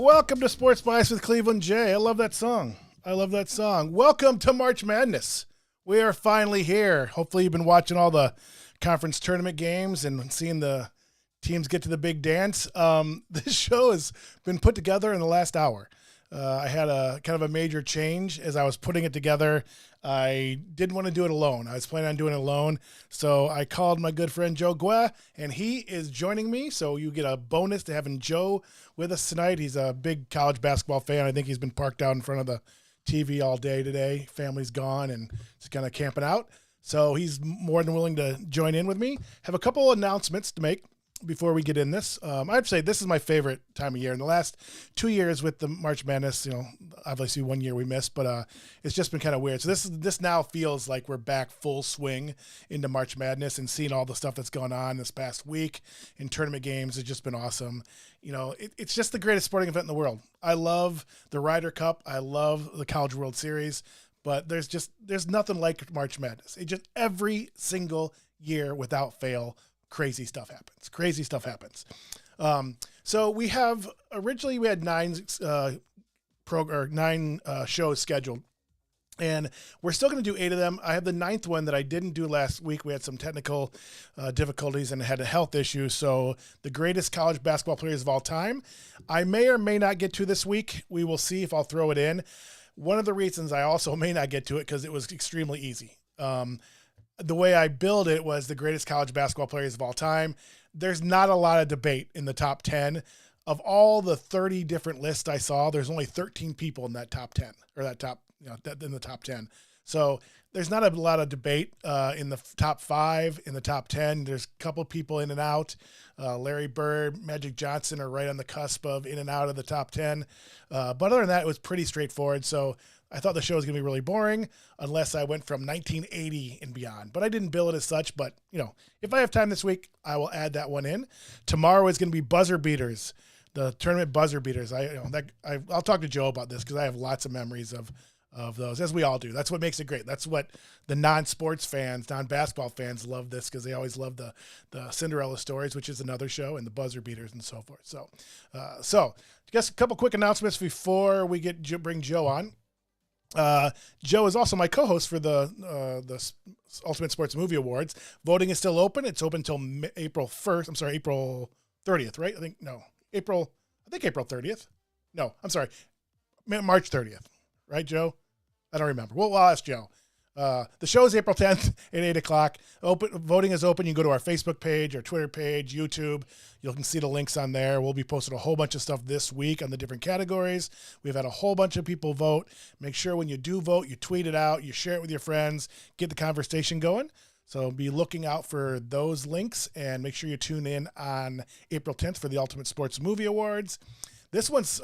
Welcome to Sports Bias with Cleveland J. I love that song. Welcome to March Madness. We are finally here. Hopefully you've been watching all the conference tournament games and seeing the teams get to the big dance. This show has been put together in the last hour. I had a kind of a major change as I was putting it together. I didn't want to do it alone. I was planning on doing it alone. So I called my good friend Joe Gueh, and he is joining me. So you get a bonus to having Joe with us tonight. He's a big college basketball fan. I think he's been parked out in front of the TV all day today. Family's gone and just kind of camping out. So he's more than willing to join in with me. Have a couple announcements to make before we get in this. I'd say this is my favorite time of year. In the last 2 years with the March Madness, obviously 1 year we missed, but it's just been kind of weird. So this now feels like we're back full swing into March Madness, and seeing all the stuff that's going on this past week in tournament games has just been awesome. It's just the greatest sporting event in the world. I love the Ryder Cup. I love the College World Series, but there's nothing like March Madness. It just every single year without fail, crazy stuff happens. So we had 9 shows scheduled, and we're still going to do 8 of them. I have the 9th one that I didn't do last week. We had some technical difficulties and had a health issue. So the greatest college basketball players of all time, I may or may not get to this week. We will see if I'll throw it in. One of the reasons I also may not get to it, because it was extremely easy. The way I build it was the greatest college basketball players of all time. There's not a lot of debate in the top 10. Of all the 30 different lists I saw, there's only 13 people in that top 10, or in the top 10. So there's not a lot of debate in the top 5, in the top 10. There's a couple people in and out. Larry Bird, Magic Johnson are right on the cusp of in and out of the top 10. But other than that, it was pretty straightforward. So I thought the show was going to be really boring unless I went from 1980 and beyond. But I didn't bill it as such. But, if I have time this week, I will add that one in. Tomorrow is going to be buzzer beaters, the tournament buzzer beaters. I'll talk to Joe about this because I have lots of memories of those, as we all do. That's what makes it great. That's what the non-sports fans, non-basketball fans love this, because they always love the Cinderella stories, which is another show, and the buzzer beaters and so forth. So I guess a couple quick announcements before we bring Joe on. Joe is also my co-host for the Ultimate Sports Movie Awards. Voting is still open. It's open until April 1st. I'm sorry, April 30th, right? April 30th. No, I'm sorry, March 30th. Right, Joe? I don't remember. Well, I'll ask Joe. The show is April 10th at 8 o'clock. Voting is open. You can go to our Facebook page, our Twitter page, YouTube. You can see the links on there. We'll be posting a whole bunch of stuff this week on the different categories. We've had a whole bunch of people vote. Make sure when you do vote, you tweet it out, you share it with your friends, get the conversation going. So be looking out for those links, and make sure you tune in on April 10th for the Ultimate Sports Movie Awards. This one's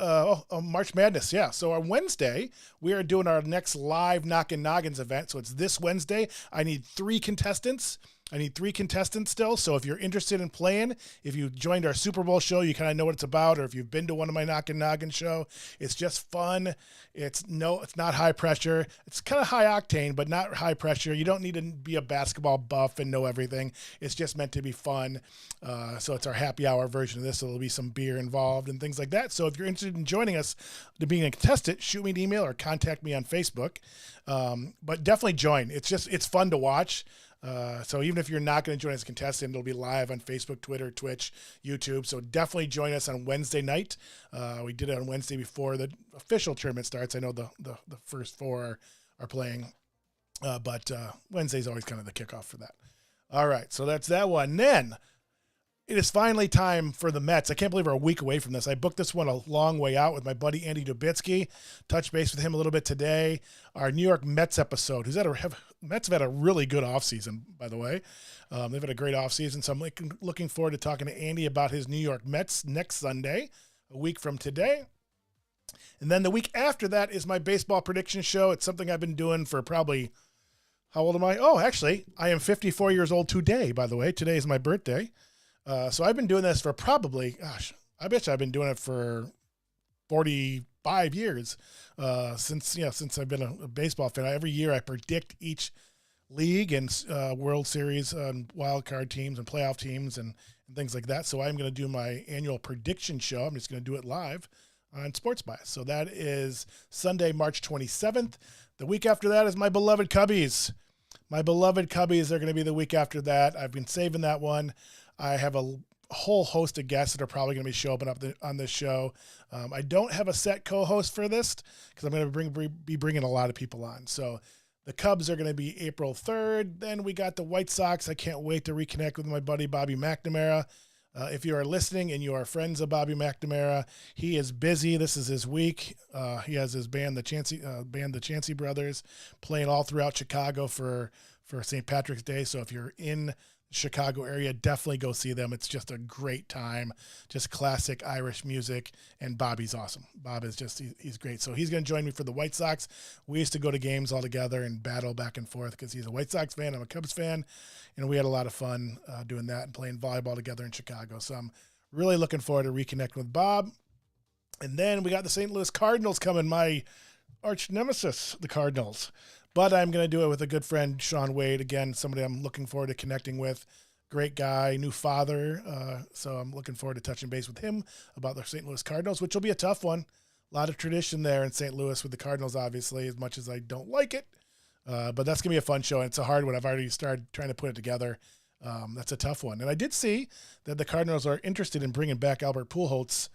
March Madness, yeah. So on Wednesday, we are doing our next live Knockin' Noggins event. So it's this Wednesday. I need 3 contestants. Still. So if you're interested in playing, if you joined our Super Bowl show, you kind of know what it's about. Or if you've been to one of my Knockin' Noggin show, it's just fun. It's not high pressure. It's kind of high octane, but not high pressure. You don't need to be a basketball buff and know everything. It's just meant to be fun. So it's our happy hour version of this. So there'll be some beer involved and things like that. So if you're interested in joining us to being a contestant, shoot me an email or contact me on Facebook. But definitely join. It's fun to watch. So even if you're not going to join as a contestant, it'll be live on Facebook, Twitter, Twitch, YouTube. So definitely join us on Wednesday night. We did it on Wednesday before the official tournament starts. I know the first 4 are playing, but Wednesday's always kind of the kickoff for that. All right, so that's that one. Then it is finally time for the Mets. I can't believe we're a week away from this. I booked this one a long way out with my buddy Andy Dubitsky. Touch base with him a little bit today. Our New York Mets episode. Mets have had a really good offseason, by the way. They've had a great offseason, so I'm looking forward to talking to Andy about his New York Mets next Sunday, a week from today. And then the week after that is my baseball prediction show. It's something I've been doing for probably, how old am I? Oh, actually, I am 54 years old today, by the way. Today is my birthday. So I've been doing this for probably, I bet you I've been doing it for 45 years since I've been a baseball fan. Every year I predict each league and World Series and wild card teams and playoff teams and things like that. So I'm going to do my annual prediction show. I'm just going to do it live on Sports Bias. So that is Sunday, March 27th. The week after that is my beloved Cubbies. My beloved Cubbies are going to be the week after that. I've been saving that one. I have a whole host of guests that are probably going to be showing up on this show. I don't have a set co-host for this because I'm going to be bringing a lot of people on. So the Cubs are going to be April 3rd. Then we got the White Sox. I can't wait to reconnect with my buddy Bobby McNamara. If you are listening and you are friends of Bobby McNamara, he is busy. This is his week. He has his band, the Ncaa Brothers, playing all throughout Chicago for St. Patrick's Day. So if you're in the Chicago area, definitely go see them. It's just a great time, just classic Irish music, and Bobby's awesome. Bob is he's great. So he's going to join me for the White Sox. We used to go to games all together and battle back and forth because he's a White Sox fan, I'm a Cubs fan, and we had a lot of fun doing that and playing volleyball together in Chicago. So I'm really looking forward to reconnecting with Bob. And then we got the St. Louis Cardinals coming, my arch nemesis, the Cardinals. But I'm going to do it with a good friend, Sean Wade. Again, somebody I'm looking forward to connecting with. Great guy, new father. So I'm looking forward to touching base with him about the St. Louis Cardinals, which will be a tough one. A lot of tradition there in St. Louis with the Cardinals, obviously, as much as I don't like it. But that's going to be a fun show, and it's a hard one. I've already started trying to put it together. That's a tough one. And I did see that the Cardinals are interested in bringing back Albert Pujols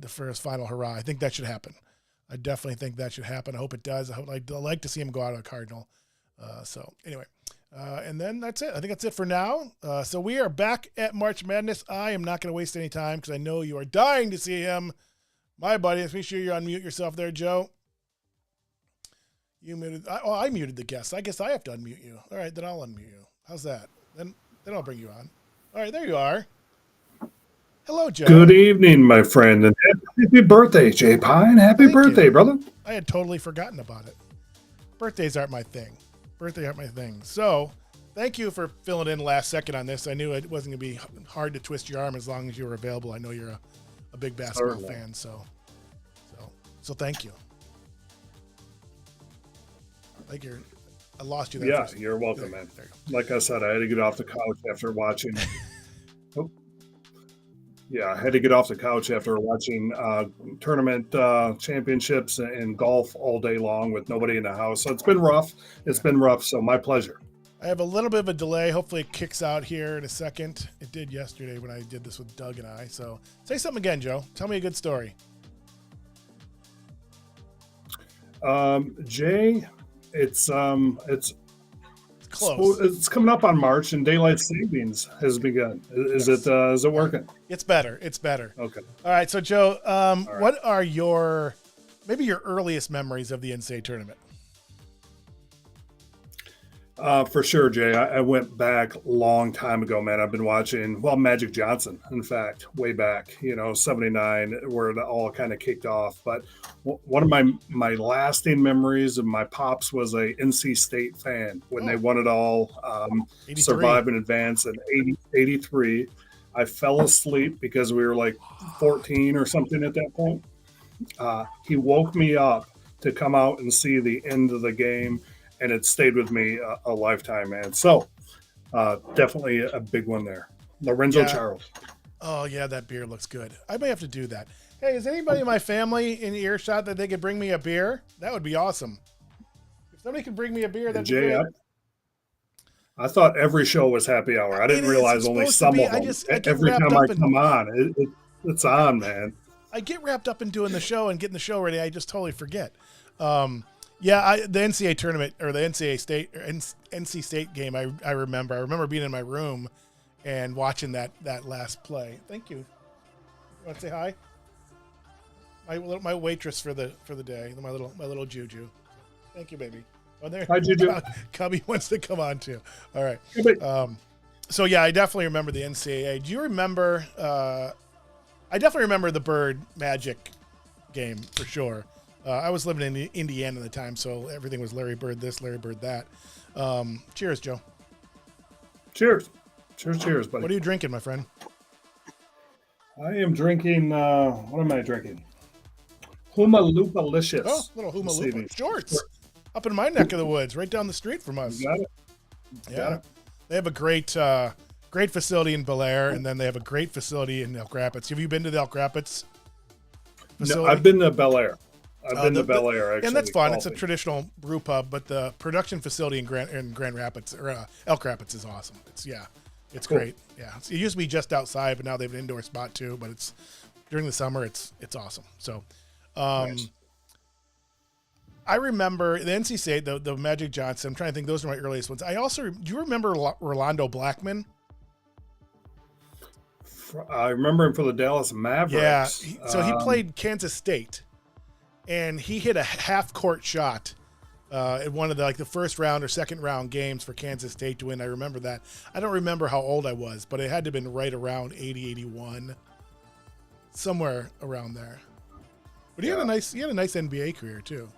for his final hurrah. I think that should happen. I definitely think that should happen. I hope it does. I'd like to see him go out on a Cardinal. So anyway, and then that's it. I think that's it for now. So we are back at March Madness. I am not going to waste any time because I know you are dying to see him. My buddy, make sure you unmute yourself there, Joe. You muted. I muted the guest. I guess I have to unmute you. All right, then I'll unmute you. How's that? Then I'll bring you on. All right, there you are. Hello, Joe. Good evening, my friend, and happy birthday, Jay Pine. Happy birthday, brother. I had totally forgotten about it. Birthdays aren't my thing. So thank you for filling in last second on this. I knew it wasn't going to be hard to twist your arm as long as you were available. I know you're a big basketball fan, so thank you. I lost you there. Yeah, you're welcome, man. Like I said, I had to get off the couch after watching. I had to get off the couch after watching tournament championships and golf all day long with nobody in the house. So it's been rough. So my pleasure. I have a little bit of a delay. Hopefully it kicks out here in a second. It did yesterday when I did this with Doug and I. So say something again, Joe. Tell me a good story. Jay, it's close. It's coming up on March, and daylight savings has begun. Is it working? It's better. Okay. All right. So, Joe, what are your earliest memories of the NCAA tournament? For sure, Jay. I went back a long time ago, man. I've been watching, Magic Johnson, in fact, way back, 79, where it all kind of kicked off. But one of my lasting memories of my pops was a NC State fan when they won it all, survive and advance in 83. I fell asleep because we were like 14 or something at that point. He woke me up to come out and see the end of the game. And it stayed with me a lifetime, man. So definitely a big one there. Lorenzo Charles. Oh, yeah, that beer looks good. I may have to do that. Hey, is anybody in my family in earshot that they could bring me a beer? That would be awesome. If somebody could bring me a beer, that'd be great. I thought every show was happy hour. I didn't realize only some of them. Every time I come on, it's on, man. I get wrapped up in doing the show and getting the show ready. I just totally forget. The NCAA tournament or the NC State game, I remember. I remember being in my room and watching that last play. Thank you. You want to say hi? My waitress for the day, my little Juju. Thank you, baby. Oh, there. Hi, Juju. Cubby wants to come on too. All right. So yeah, I definitely remember the NCAA. Do you remember? I definitely remember the Bird Magic game for sure. I was living in Indiana at the time, so everything was Larry Bird this, Larry Bird that. Cheers, Joe. Cheers, buddy. What are you drinking, my friend? I am drinking, what am I drinking? Humalupalicious. Oh, little Humalupa. Shorts. Up in my neck of the woods, right down the street from us. You got it. Yeah. They have a great facility in Bel Air, and then they have a great facility in Elk Rapids. Have you been to the Elk Rapids facility? No, I've been to Bel Air. I've been to Bel Air, actually. And that's fun. It's a golfing. traditional brew pub, but the production facility in Grand Rapids, or Elk Rapids, is awesome. It's Cool. great. Yeah, it used to be just outside, but now they have an indoor spot too. But it's during the summer, it's awesome. So, Nice. I remember the NC State, the Magic Johnson. I'm trying to think; those are my earliest ones. I also do you remember Rolando Blackman? I remember him for the Dallas Mavericks. Yeah, so he played Kansas State, and he hit a half-court shot in one of the first round or second round games for Kansas State to win. I remember that. I don't remember how old I was, but it had to have been right around 80, 81, somewhere around there. But he had a nice NBA career too.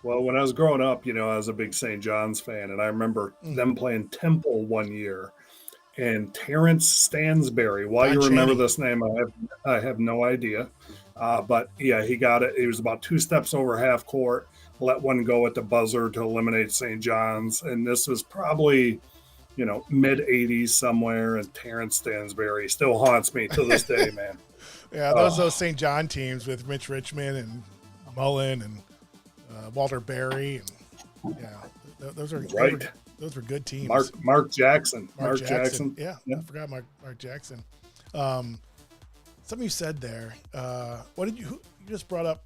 Well, when I was growing up, I was a big St. John's fan, and I remember them playing Temple one year. And Terrence Stansberry. Why you remember this name, I have no idea. But yeah, he got it. He was about 2 steps over half court, let one go at the buzzer to eliminate St. John's. And this was probably, mid 80s somewhere. And Terrence Stansberry still haunts me to this day, man. Yeah, those St. John teams with Mitch Richmond and Mullen and Walter Berry. And yeah, those are right. Those were good teams. Mark Jackson. Mark Jackson. Yeah, I forgot Mark Jackson. Something you said there. What did you just brought up?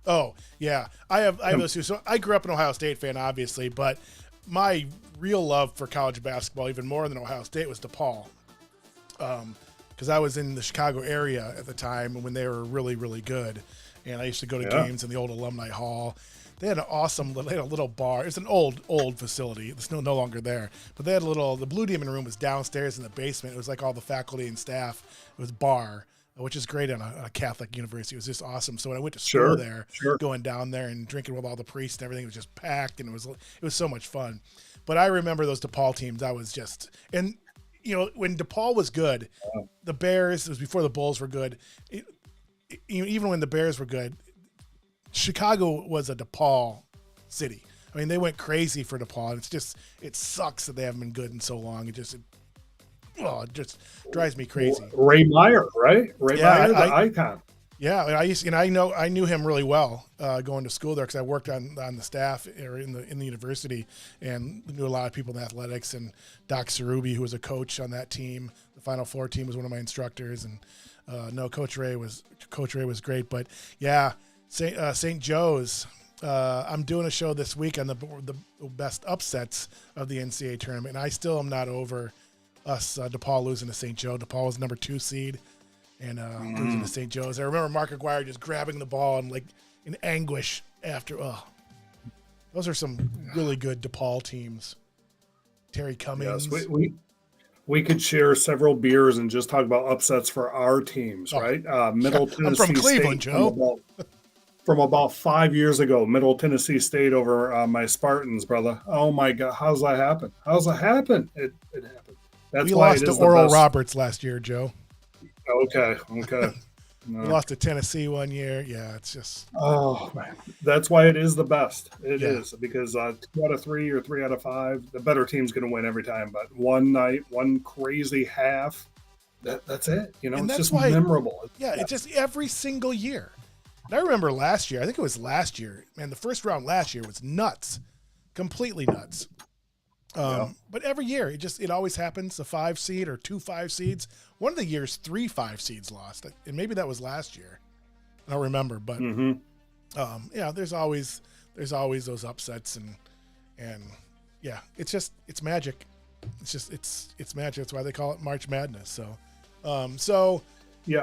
Oh, yeah. I have those two. So I grew up an Ohio State fan, obviously, but my real love for college basketball, even more than Ohio State, was DePaul. Because I was in the Chicago area at the time when they were really, really good. And I used to go to games in the old Alumni Hall. They had they had a little bar. It's an old facility. It's no longer there. But they had the Blue Demon room was downstairs in the basement. It was like all the faculty and staff. It was bar, which is great on a Catholic university. It was just awesome. So when I went to school there, going down there and drinking with all the priests and everything, it was just packed, and it was so much fun. But I remember those DePaul teams. I was just, and when DePaul was good, the Bears, it was before the Bulls were good. Even when the Bears were good, Chicago was a DePaul city. I mean, they went crazy for DePaul. It sucks that they haven't been good in so long. It just drives me crazy. Ray Meyer, right? Meyer, the icon. Yeah, I knew him really well going to school there because I worked on the staff or in the university and knew a lot of people in athletics. And Doc Cerubi, who was a coach on that team, the Final Four team, was one of my instructors. And Coach Ray was great. But yeah. St. Joe's. I'm doing a show this week on the best upsets of the NCAA tournament, and I still am not over us DePaul losing to St. Joe. DePaul was number 2 seed, and losing to St. Joe's. I remember Mark Aguirre just grabbing the ball and in anguish after. Those are some really good DePaul teams. Terry Cummings. Yes, we could share several beers and just talk about upsets for our teams, right? Middle Tennessee I'm from Cleveland, State, Joe. From about 5 years ago, Middle Tennessee State over my Spartans, brother. Oh my God, how's that happen? It happened. We lost to Oral Roberts last year, Joe. Okay. No. We lost to Tennessee one year. Yeah, it's just. Oh man, that's why it is the best. It is because 2 out of 3 or 3 out of 5, the better team's going to win every time. But one night, one crazy half, that's it. And it's just memorable. It's just every single year. And I remember last year. I think it was last year. Man, the first round last year was nuts, completely nuts. But every year, it always happens. A 5 seed or 2 5 seeds. One of the years, 3 5 seeds lost, and maybe that was last year. I don't remember, but there's always those upsets, and it's magic. It's magic. That's why they call it March Madness. So, I'm trying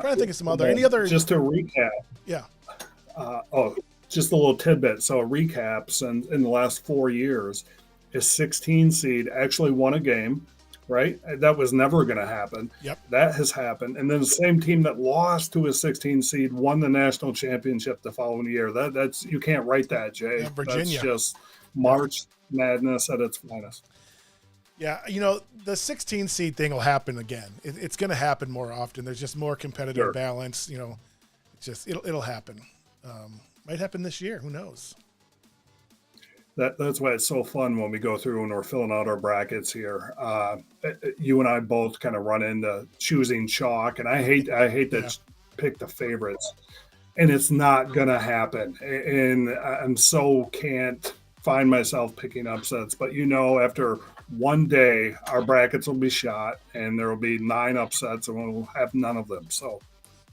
to think of some any other. Just to recap. Yeah. Just a little tidbit. So recaps, and in the last 4 years, a 16 seed actually won a game, right? That was never going to happen. Yep. That has happened. And then the same team that lost to a 16 seed won the national championship the following year. That's you can't write that, Jay. Yeah, Virginia. That's just March Madness at its finest. Yeah, the 16 seed thing will happen again. It's going to happen more often. There's just more competitive balance. It's just it'll happen. Might happen this year. Who knows? That's why it's so fun when we go through and we're filling out our brackets here. You and I both kind of run into choosing chalk, and I hate to pick the favorites. and it's not gonna happen. And I'm so can't find myself picking upsets. But after one day, our brackets will be shot, and there will be 9 upsets, and we'll have none of them. So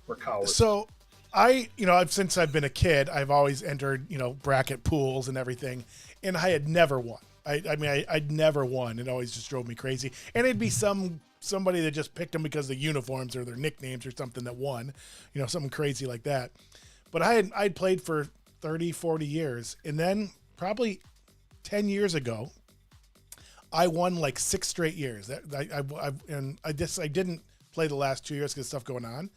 we're cowards. So since I've been a kid, I've always entered, bracket pools and everything, and I had never won. I'd never won. It always just drove me crazy. And it'd be somebody that just picked them because of the uniforms or their nicknames or something that won, something crazy like that. But I'd played for 30, 40 years, and then probably 10 years ago, I won like 6 straight years. I didn't play the last 2 years because stuff going on.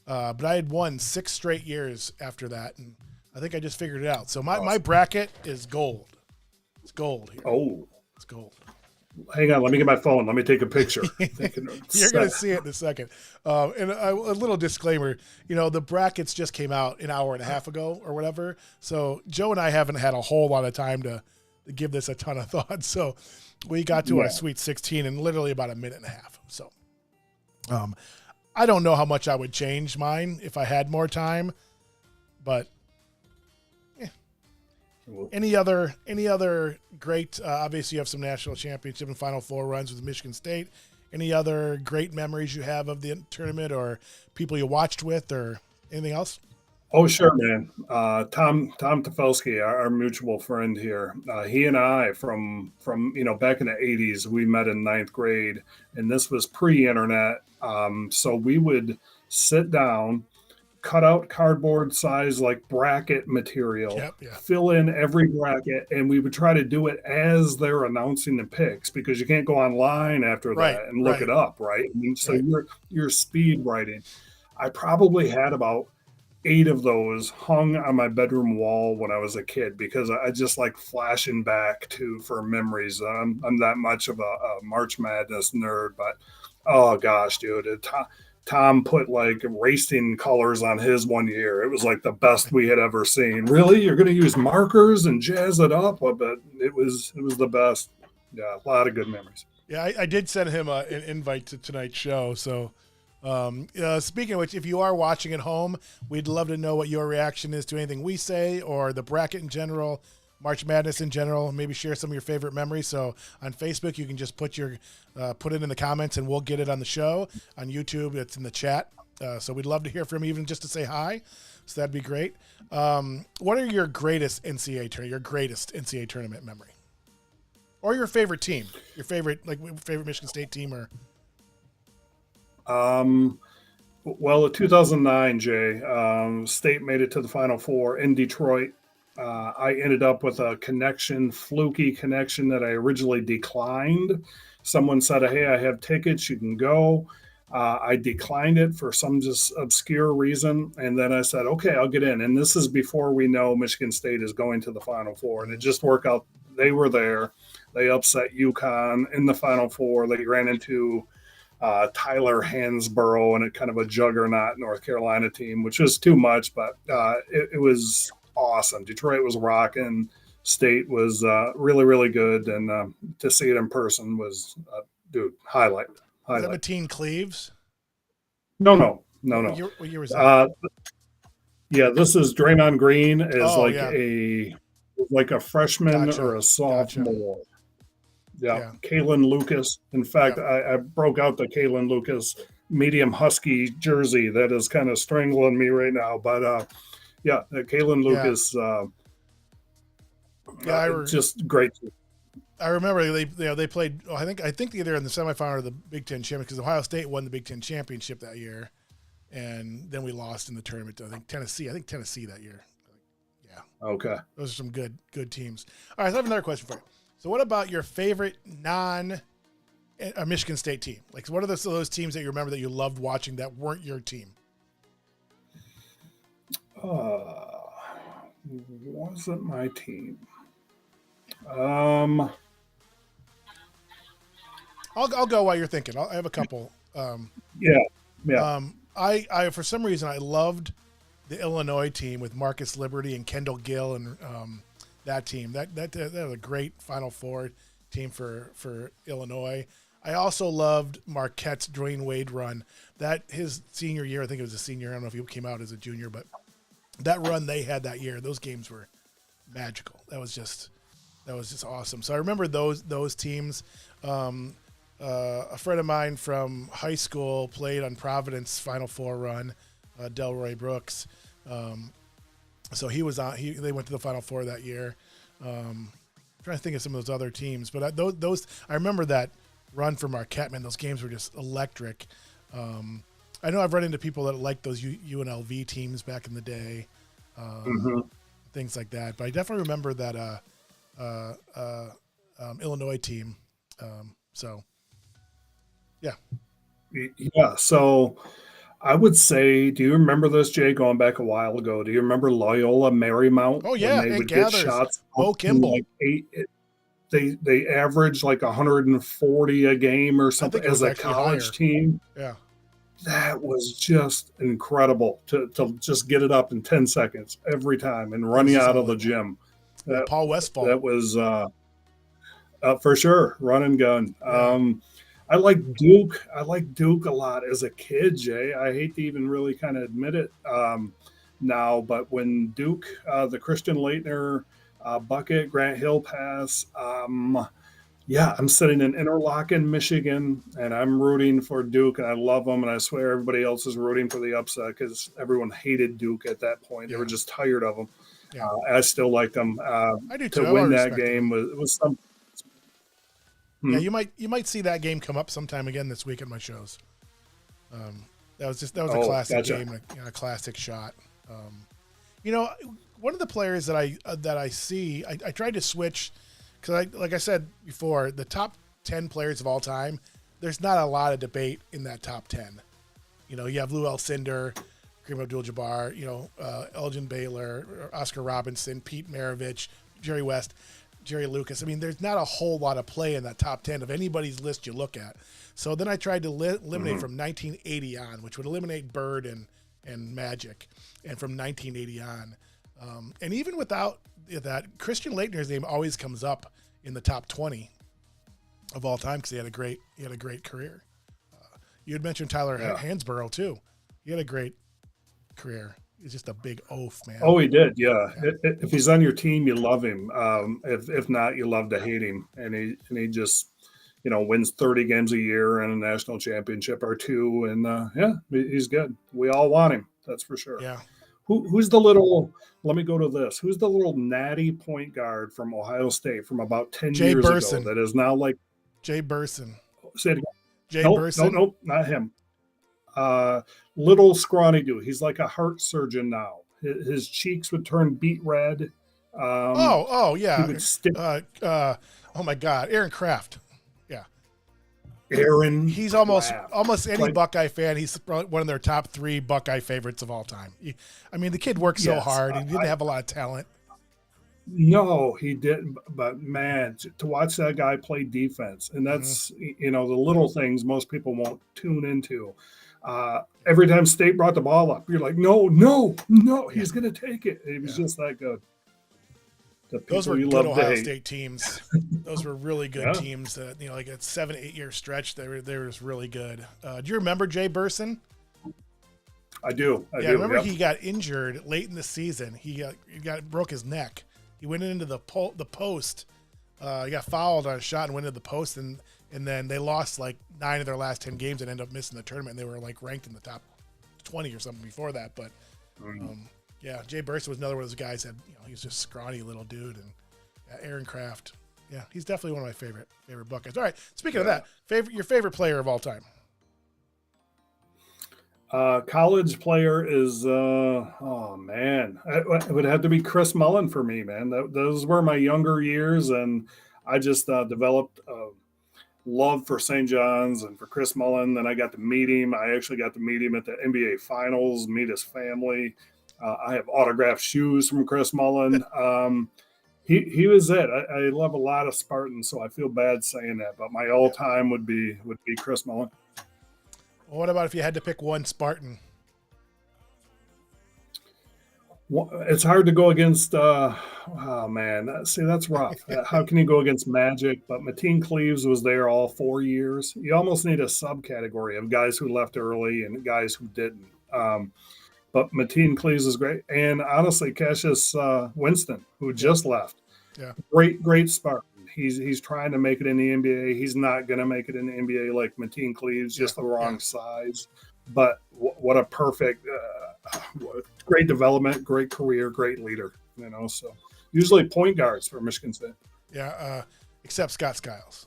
But I had won 6 straight years after that, and I think I just figured it out. So my bracket is gold. It's gold here. Oh, it's gold. Hang on, let me get my phone. Let me take a picture. You're going to see it in a second. And a little disclaimer, the brackets just came out an hour and a half ago or whatever. So Joe and I haven't had a whole lot of time to give this a ton of thought. So we got to our Sweet 16 in literally about a minute and a half. So I don't know how much I would change mine if I had more time, but any other great, obviously you have some national championship and Final Four runs with Michigan State. Any other great memories you have of the tournament or people you watched with or anything else? Oh, sure, man. Tom Tefelsky, our mutual friend here, he and I from back in the 80s, we met in 9th grade, and this was pre-internet. So we would sit down, cut out cardboard size like bracket material, fill in every bracket, and we would try to do it as they're announcing the picks because you can't go online after that and look it up, right? And so you're speed writing. I probably had about 8 of those hung on my bedroom wall when I was a kid because I just like flashing back for memories. I'm that much of a March Madness nerd, but oh gosh, dude, Tom put like racing colors on his one year. It was like the best we had ever seen. Really? You're going to use markers and jazz it up? But it was the best. Yeah, a lot of good memories. Yeah, I did send him an invite to tonight's show. So speaking of which, if you are watching at home, we'd love to know what your reaction is to anything we say or the bracket in general, March Madness in general. Maybe share some of your favorite memories. So on Facebook, you can just put it in the comments and we'll get it on the show. On YouTube, it's in the chat. So we'd love to hear from you, even just to say hi. So that'd be great. What are your greatest NCAA tournament memory? Or your favorite team? Your favorite Michigan State team or? Well, in 2009, Jay, State made it to the Final Four in Detroit. I ended up with a fluky connection that I originally declined. Someone said, hey, I have tickets, you can go. I declined it for some just obscure reason. And then I said, okay, I'll get in. And this is before we know Michigan State is going to the Final Four. And it just worked out. They were there. They upset UConn in the Final Four. They ran into Tyler Hansborough and a kind of a juggernaut North Carolina team, which was too much, but it was awesome. Detroit was rocking. State was really, really good. And to see it in person was, highlight. Is that Mateen Cleaves? No. What year was that? Yeah, this is Draymond Green like a freshman or a sophomore. Gotcha. Yeah, Kalen Lucas. In fact, I broke out the Kalen Lucas medium husky jersey that is kind of strangling me right now. But Kalen Lucas, just great. I remember they played. I think either in the semifinal or the Big Ten championship because Ohio State won the Big Ten championship that year, and then we lost in the tournament to Tennessee that year. Yeah. Okay. Those are some good teams. All right, so I have another question for you. So what about your favorite non-Michigan State team? Like, what are those teams that you remember that you loved watching that weren't your team? Wasn't my team. I'll go while you're thinking. I have a couple. Yeah. I for some reason I loved the Illinois team with Marcus Liberty and Kendall Gill and that team. That was a great Final Four team for Illinois. I also loved Marquette's Dwayne Wade run. That his senior year, I think it was a senior. I don't know if he came out as a junior, but that run they had that year, those games were magical. That was just awesome. So I remember those teams. A friend of mine from high school played on Providence Final Four run, Delroy Brooks. So he was on. They went to the Final Four that year. I'm trying to think of some of those other teams, but those I remember that run for Marquette. Man, those games were just electric. I know I've run into people that like those UNLV teams back in the day, things like that. But I definitely remember that Illinois team. So, yeah. Yeah. So I would say, do you remember this, Jay, going back a while ago? Do you remember Loyola Marymount? Oh, yeah. When they It would gathers. get shots Bo Kimball. like 8, they averaged like 140 a game or something as a college higher. team. Yeah. That was just incredible to just get it up in 10 seconds every time and running out of the gym. Paul Westphal. That was for sure, run and gun. Yeah. I like Duke. I like Duke a lot as a kid, Jay. I hate to even really kind of admit it now, but when Duke, the Christian Laettner bucket, Grant Hill pass, I'm sitting in Interlochen, Michigan, and I'm rooting for Duke, and I love them, and I swear everybody else is rooting for the upset because everyone hated Duke at that point. They were just tired of them. Yeah. I still like them. I do too. To win that game was some. Yeah, you might see that game come up sometime again this week at my shows. That was a classic game, a classic shot. One of the players that I see, I tried to switch because like I said before, the top 10 players of all time, there's not a lot of debate in that top 10. You have Lou Alcindor, Kareem Abdul-Jabbar, Elgin Baylor, Oscar Robinson, Pete Maravich, Jerry West, Jerry Lucas. I mean, there's not a whole lot of play in that top 10 of anybody's list you look at. So then I tried to eliminate from 1980 on, which would eliminate Bird and Magic, and from 1980 on. And even without that, Christian Laettner's name always comes up in the top 20 of all time because he had a great career. You had mentioned Tyler Hansborough too. He had a great career. He's just a big oaf, man. Oh, he did, yeah. If he's on your team, you love him. If not, you love to hate him. And he just, wins 30 games a year and a national championship or two. And he's good. We all want him. That's for sure. Yeah. Who's the little? Let me go to this. Who's the little natty point guard from Ohio State from about 10 years ago that is now like Jay Burson? Say it again. Burson. Nope, not him. Little scrawny dude. He's like a heart surgeon now. His cheeks would turn beet red. Yeah. He would stick. Oh my God, Aaron Kraft. Yeah. Aaron. He's almost any Buckeye fan. He's one of their top 3 Buckeye favorites of all time. The kid worked so hard. He didn't have a lot of talent. No, he didn't. But man, to watch that guy play defense, and that's the little things most people won't tune into. Every time State brought the ball up, you're like, no, he's going to take it. He was just that good. Those were good Ohio State teams. Those were really good teams. Like a 7-8 year stretch, they were just really good. Do you remember Jay Burson? I do. I remember he got injured late in the season. He broke his neck. He went into the post. He got fouled on a shot and went into the post, and then they lost like 9 of their last 10 games and ended up missing the tournament. And they were like ranked in the top 20 or something before that. But Jay Burson was another one of those guys that he was just a scrawny little dude. And Aaron Kraft, he's definitely one of my favorite Buckeyes. All right, speaking of that, your favorite player of all time. College player is it would have to be Chris Mullin for me, man. Those were my younger years, and I just developed love for St. John's and for Chris Mullin. Then I got to meet him. I actually got to meet him at the NBA Finals, meet his family. I have autographed shoes from Chris Mullin. He was it. I love a lot of Spartans, so I feel bad saying that, but my all-time would be Chris Mullin. Well, what about if you had to pick one Spartan? Well, it's hard to go against. See, that's rough. How can you go against Magic? But Mateen Cleaves was there all 4 years. You almost need a subcategory of guys who left early and guys who didn't. But but Mateen Cleaves is great. And honestly, Cassius Winston, who just left, great Spartan. He's trying to make it in the NBA. He's not going to make it in the NBA like Mateen Cleaves, just the wrong size. But what a perfect, great development, great career, great leader. So usually point guards for Michigan State. Yeah, except Scott Skiles.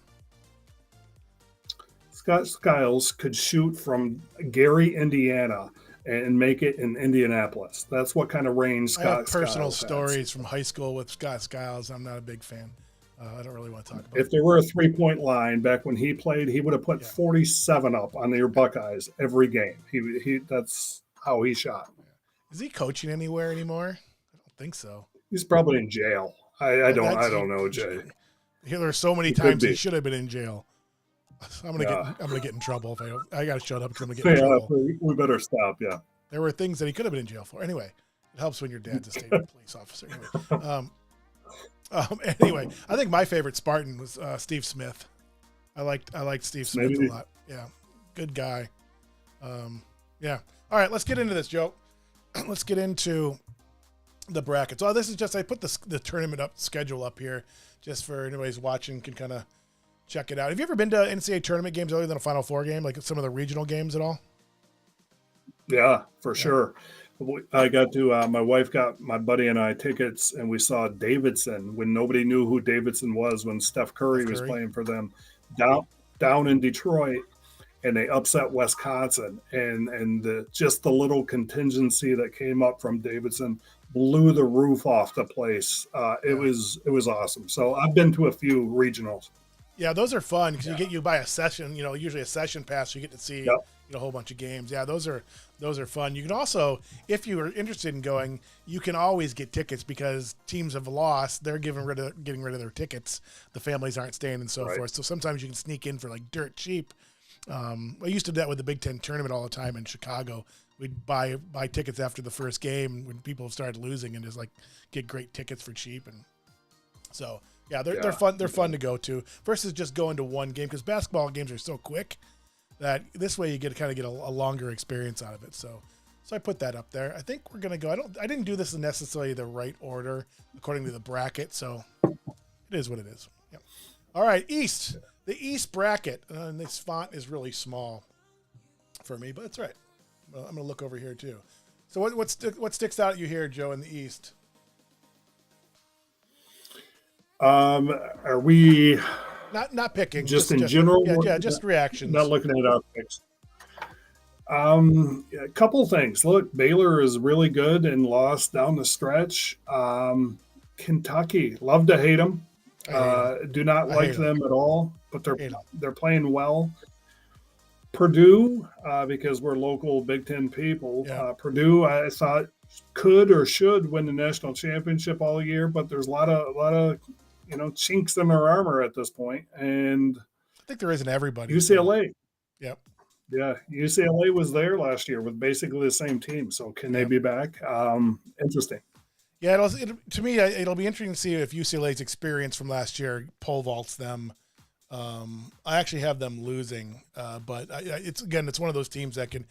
Scott Skiles could shoot from Gary, Indiana, and make it in Indianapolis. That's what kind of range Scott I have personal Skiles stories has. from high school with Scott Skiles. I'm not a big fan. I don't really want to talk about If there were a 3-point line back when he played, he would have put 47 up on your Buckeyes every game. He that's how he shot. Is he coaching anywhere anymore? I don't think so. He's probably in jail. I don't know, Jay. There are so many times he should have been in jail. I'm gonna get in trouble if I gotta shut up because I'm gonna get in trouble. We better stop. Yeah. There were things that he could have been in jail for. Anyway, it helps when your dad's a state police officer. Anyway, I think my favorite Spartan was Steve Smith. I liked Steve Smith a lot. Yeah, good guy. Yeah. All right, let's get into this, Joe. Let's get into the bracket. So this is just I put the tournament schedule up here just for anybody's watching can kind of check it out. Have you ever been to NCAA tournament games other than a Final Four game, like some of the regional games at all? Yeah, for sure. I got to, my wife got my buddy and I tickets, and we saw Davidson when nobody knew who Davidson was when Steph Curry was playing for them down in Detroit, and they upset Wisconsin. And just the little contingency that came up from Davidson blew the roof off the place. It was awesome. So I've been to a few regionals. Yeah, those are fun because you buy a session, usually a session pass, so you get to see a whole bunch of games. Yeah, those are fun. You can also, if you are interested in going, you can always get tickets because teams have lost. They're getting rid of their tickets. The families aren't staying and so forth. So sometimes you can sneak in for like dirt cheap. I used to do that with the Big Ten tournament all the time in Chicago. We'd buy tickets after the first game when people have started losing and just like get great tickets for cheap. And so yeah, they're fun. They're fun to go to versus just going to one game because basketball games are so quick that this way you get a longer experience out of it. So I put that up there. I think we're gonna go. I didn't do this in necessarily the right order according to the bracket. So it is what it is. Yep. All right, East. The East bracket. And this font is really small for me, but that's right. Well, I'm gonna look over here too. So what sticks out at you here, Joe, in the East? Are we not picking? Just in general? Yeah, just reactions. Not looking at our picks. A couple things. Look, Baylor is really good and lost down the stretch. Kentucky, love to hate them. Do not like them at all, but they're playing well. Purdue, because we're local Big Ten people. Purdue, I thought could or should win the national championship all year, but there's a lot of chinks in their armor at this point. And I think there is in everybody. UCLA. Yep. Yeah, UCLA was there last year with basically the same team. So can they be back? Interesting. Yeah, to me, it'll be interesting to see if UCLA's experience from last year pole vaults them. I actually have them losing, but it's one of those teams that could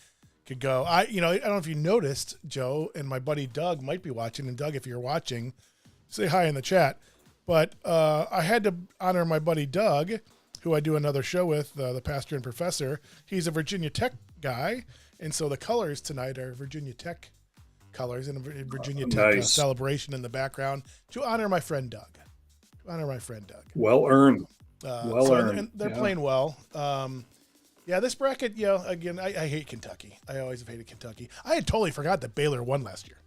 go. I don't know if you noticed, Joe, and my buddy Doug might be watching. And Doug, if you're watching, say hi in the chat. But I had to honor my buddy Doug, who I do another show with, the Pastor and Professor. He's a Virginia Tech guy, and so the colors tonight are Virginia Tech colors and a Virginia Tech celebration in the background to honor my friend Doug. Well earned. Earned. And they're playing well. This bracket, again, I hate Kentucky. I always have hated Kentucky. I had totally forgot that Baylor won last year.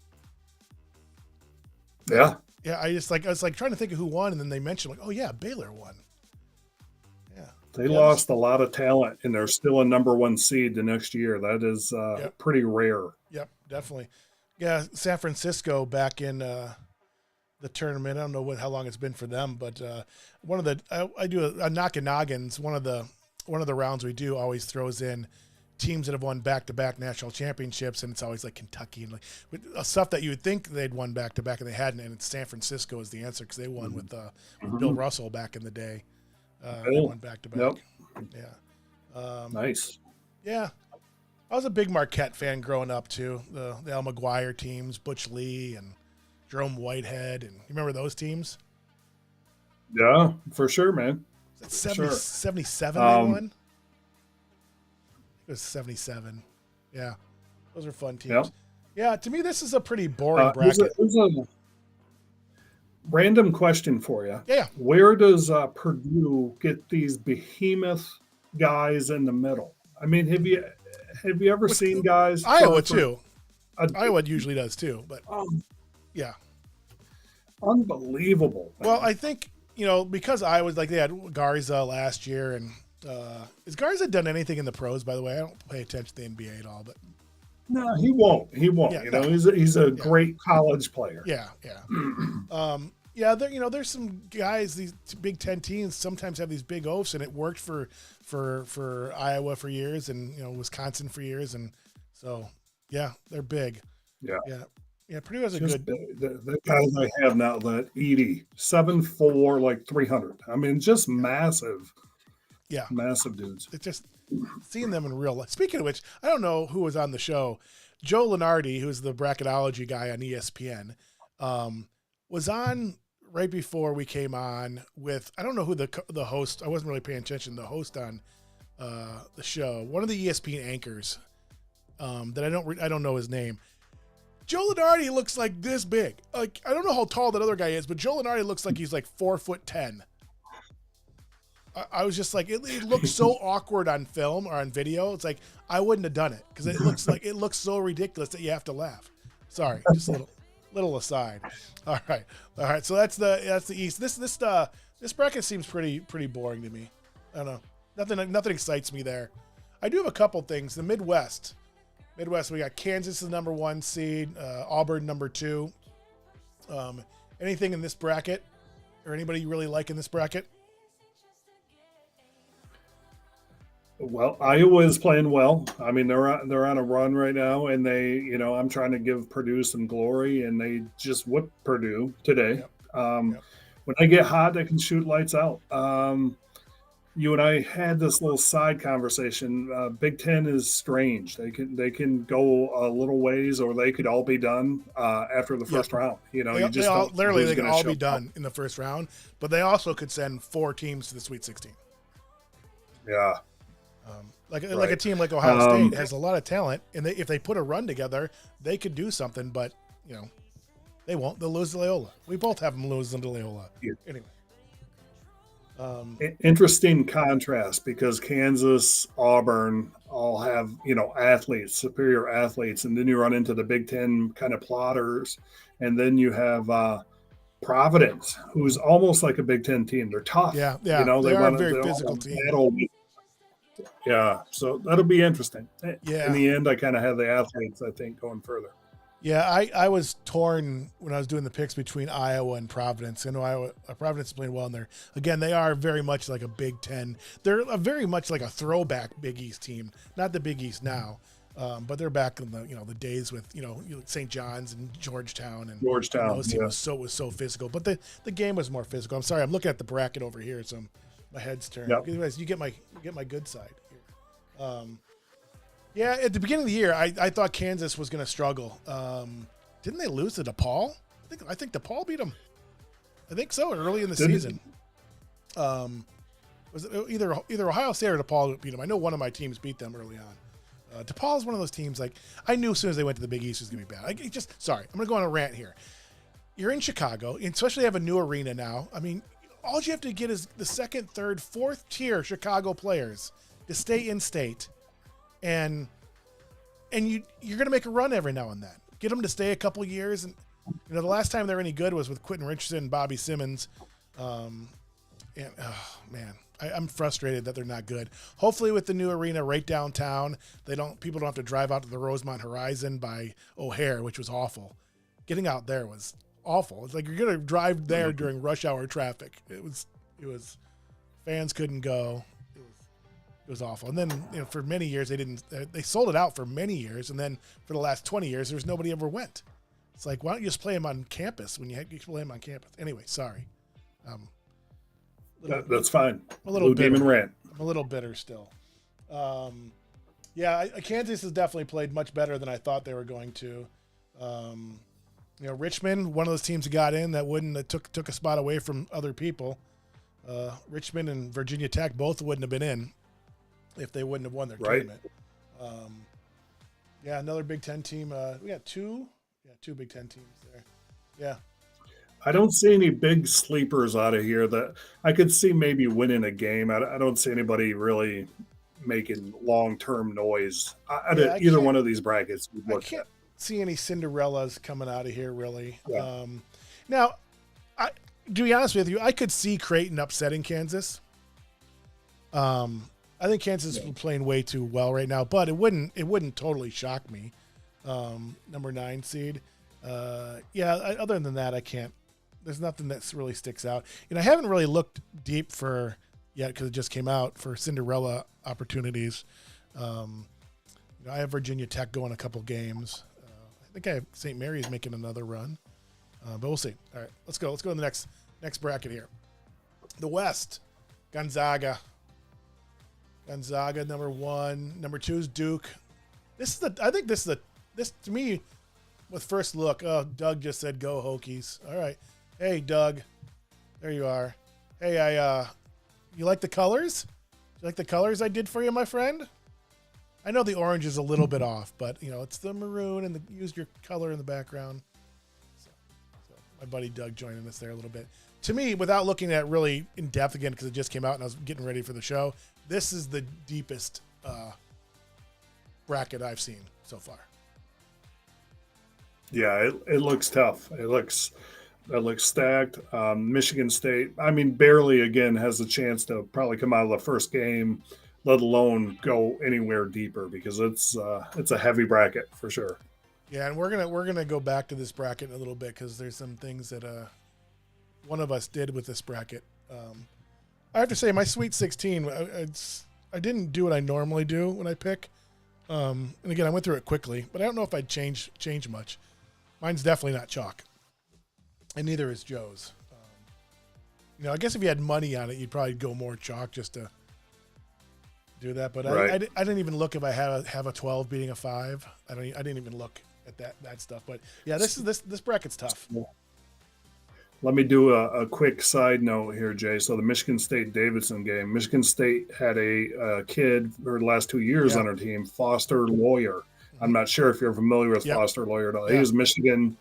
Yeah. Yeah, I was trying to think of who won, and then they mentioned Baylor won. Yeah. They lost a lot of talent, and they're still a number one seed the next year. That is pretty rare. Yep, definitely. Yeah, San Francisco back in the tournament. I don't know how long it's been for them, but one of the I do a Knockin Noggins. One of the rounds we do always throws in teams that have won back-to-back national championships, and it's always like Kentucky and stuff that you would think they'd won back-to-back and they hadn't, and it's San Francisco is the answer because they won with Bill Russell back in the day. They won back-to-back. Yep. Yeah. Nice. Yeah. I was a big Marquette fan growing up too. The Al McGuire teams, Butch Lee and Jerome Whitehead, and you remember those teams? Yeah, for sure, man. Was it For sure. 77 they won? It was 77. Yeah, those are fun teams. Yeah, to me this is a pretty boring bracket. Here's a random question for you. Yeah. Where does Purdue get these behemoth guys in the middle? I mean, have you ever seen guys? Iowa too. Iowa usually does too, but yeah, unbelievable. Man. Well, I think because Iowa's like they had Garza last year, and has Garza done anything in the pros? By the way, I don't pay attention to the NBA at all, but no, he won't. He won't. Yeah, he's a great college player. Yeah. There's some guys. These Big Ten teams sometimes have these big oafs, and it worked for Iowa for years, and Wisconsin for years, and so they're big. Yeah. Purdue has a good. The guys I have now, that Edey 7'4", like 300. I mean, just massive. Yeah, massive dudes. It's just seeing them in real life. Speaking of which, I don't know who was on the show. Joe Lunardi, who's the bracketology guy on ESPN, was on right before we came on with, I don't know who the host, I wasn't really paying attention, the host on the show, one of the ESPN anchors that I don't know his name. Joe Lunardi looks like this big. Like, I don't know how tall that other guy is, but Joe Lunardi looks like he's like 4'10". I was just like, it looks so awkward on film or on video. It's like, I wouldn't have done it because it looks so ridiculous that you have to laugh. Sorry, just a little aside. All right. So that's the East. This bracket seems pretty boring to me. I don't know. Nothing excites me there. I do have a couple things. The Midwest, we got Kansas the number 1 seed, Auburn number 2. Anything in this bracket, or anybody you really like in this bracket? Well, Iowa is playing well. I mean, they're on a run right now, and I'm trying to give Purdue some glory, and they just whipped Purdue today. Yep. When they get hot, they can shoot lights out. You and I had this little side conversation. Big Ten is strange. They can go a little ways, or they could all be done after the first round. They can all be done in the first round, but they also could send 4 teams to the Sweet 16. Yeah. Like a team like Ohio State has a lot of talent, and if they put a run together, they could do something. But they won't. They'll lose to Loyola. We both have them losing to Loyola. Yeah. Anyway, interesting contrast because Kansas, Auburn all have athletes, superior athletes, and then you run into the Big Ten kind of plotters, and then you have Providence, who's almost like a Big Ten team. They're tough. Yeah. They are a very physical team. Yeah, so that'll be interesting. Yeah. In the end, I kind of have the athletes, I think, going further. Yeah, I was torn when I was doing the picks between Iowa and Providence. I know Providence is playing well in there. Again, they are very much like a Big Ten. They're very much like a throwback Big East team. Not the Big East now, but they're back in the days with St. John's and Georgetown and those teams was so physical. But the game was more physical. I'm sorry, I'm looking at the bracket over here, so my head's turned. Yep. Anyways, you get my good side here. Yeah, at the beginning of the year, I thought Kansas was going to struggle. Didn't they lose to DePaul? I think DePaul beat them. I think so, early in the season. Was it either Ohio State or DePaul beat them? I know one of my teams beat them early on. DePaul is one of those teams, like, I knew as soon as they went to the Big East it was going to be bad. Sorry, I'm going to go on a rant here. You're in Chicago, and especially they have a new arena now. I mean, all you have to get is the second, third, fourth tier Chicago players to stay in state. And you're going to make a run every now and then. Get them to stay a couple years. And the last time they were any good was with Quentin Richardson and Bobby Simmons. I'm frustrated that they're not good. Hopefully with the new arena right downtown, people don't have to drive out to the Rosemont Horizon by O'Hare, which was awful. Getting out there was awful. It's like you're going to drive there during rush hour traffic. It was fans couldn't go. It was awful. And then, for many years, they sold it out for many years. And then for the last 20 years, there's nobody ever went. It's like, why don't you just play them on campus when you play them on campus? Anyway, sorry. That's fine. I'm a little bitter. Demon rant. I'm a little bitter still. Yeah, Kansas has definitely played much better than I thought they were going to. Richmond, one of those teams that got in that took a spot away from other people. Richmond and Virginia Tech both wouldn't have been in if they wouldn't have won their tournament. Another Big Ten team. We got two Big Ten teams there. Yeah. I don't see any big sleepers out of here that I could see maybe winning a game. I don't see anybody really making long-term noise out of either one of these brackets. I can't see any Cinderellas coming out of here, really. Yeah. Now, to be honest with you, I could see Creighton upsetting Kansas. I think Kansas is playing way too well right now, but it wouldn't totally shock me. Number 9 seed. Other than that, I can't. There's nothing that really sticks out. And I haven't really looked deep yet because it just came out for Cinderella opportunities. I have Virginia Tech going a couple games. I think I have St. Mary's making another run, but we'll see. All right, let's go. Let's go to the next bracket here. The West, Gonzaga. Gonzaga number 1. Number 2 is Duke. This to me, with first look. Oh, Doug just said go Hokies. All right. Hey, Doug. There you are. Hey, you like the colors? You like the colors I did for you, my friend? I know the orange is a little bit off, but, it's the maroon and use your color in the background. So my buddy Doug joining us there a little bit. To me, without looking at really in depth again, because it just came out and I was getting ready for the show, this is the deepest bracket I've seen so far. Yeah, it looks tough. It looks stacked. Michigan State, barely again has a chance to probably come out of the first game, let alone go anywhere deeper because it's a heavy bracket for sure. Yeah, and we're gonna go back to this bracket in a little bit because there's some things that one of us did with this bracket. I have to say, my Sweet 16, I didn't do what I normally do when I pick. And again, I went through it quickly, but I don't know if I'd change much. Mine's definitely not chalk. And neither is Joe's. I guess if you had money on it, you'd probably go more chalk just to do that. But right. I didn't even look if I have a 12 beating a 5. I didn't even look at that stuff. But yeah, this bracket's tough. Let me do a quick side note here, Jay. So the Michigan State-Davidson game, Michigan State had a kid for the last 2 years on their team, Foster Lawyer. I'm not sure if you're familiar with Foster Lawyer at all. He was Michigan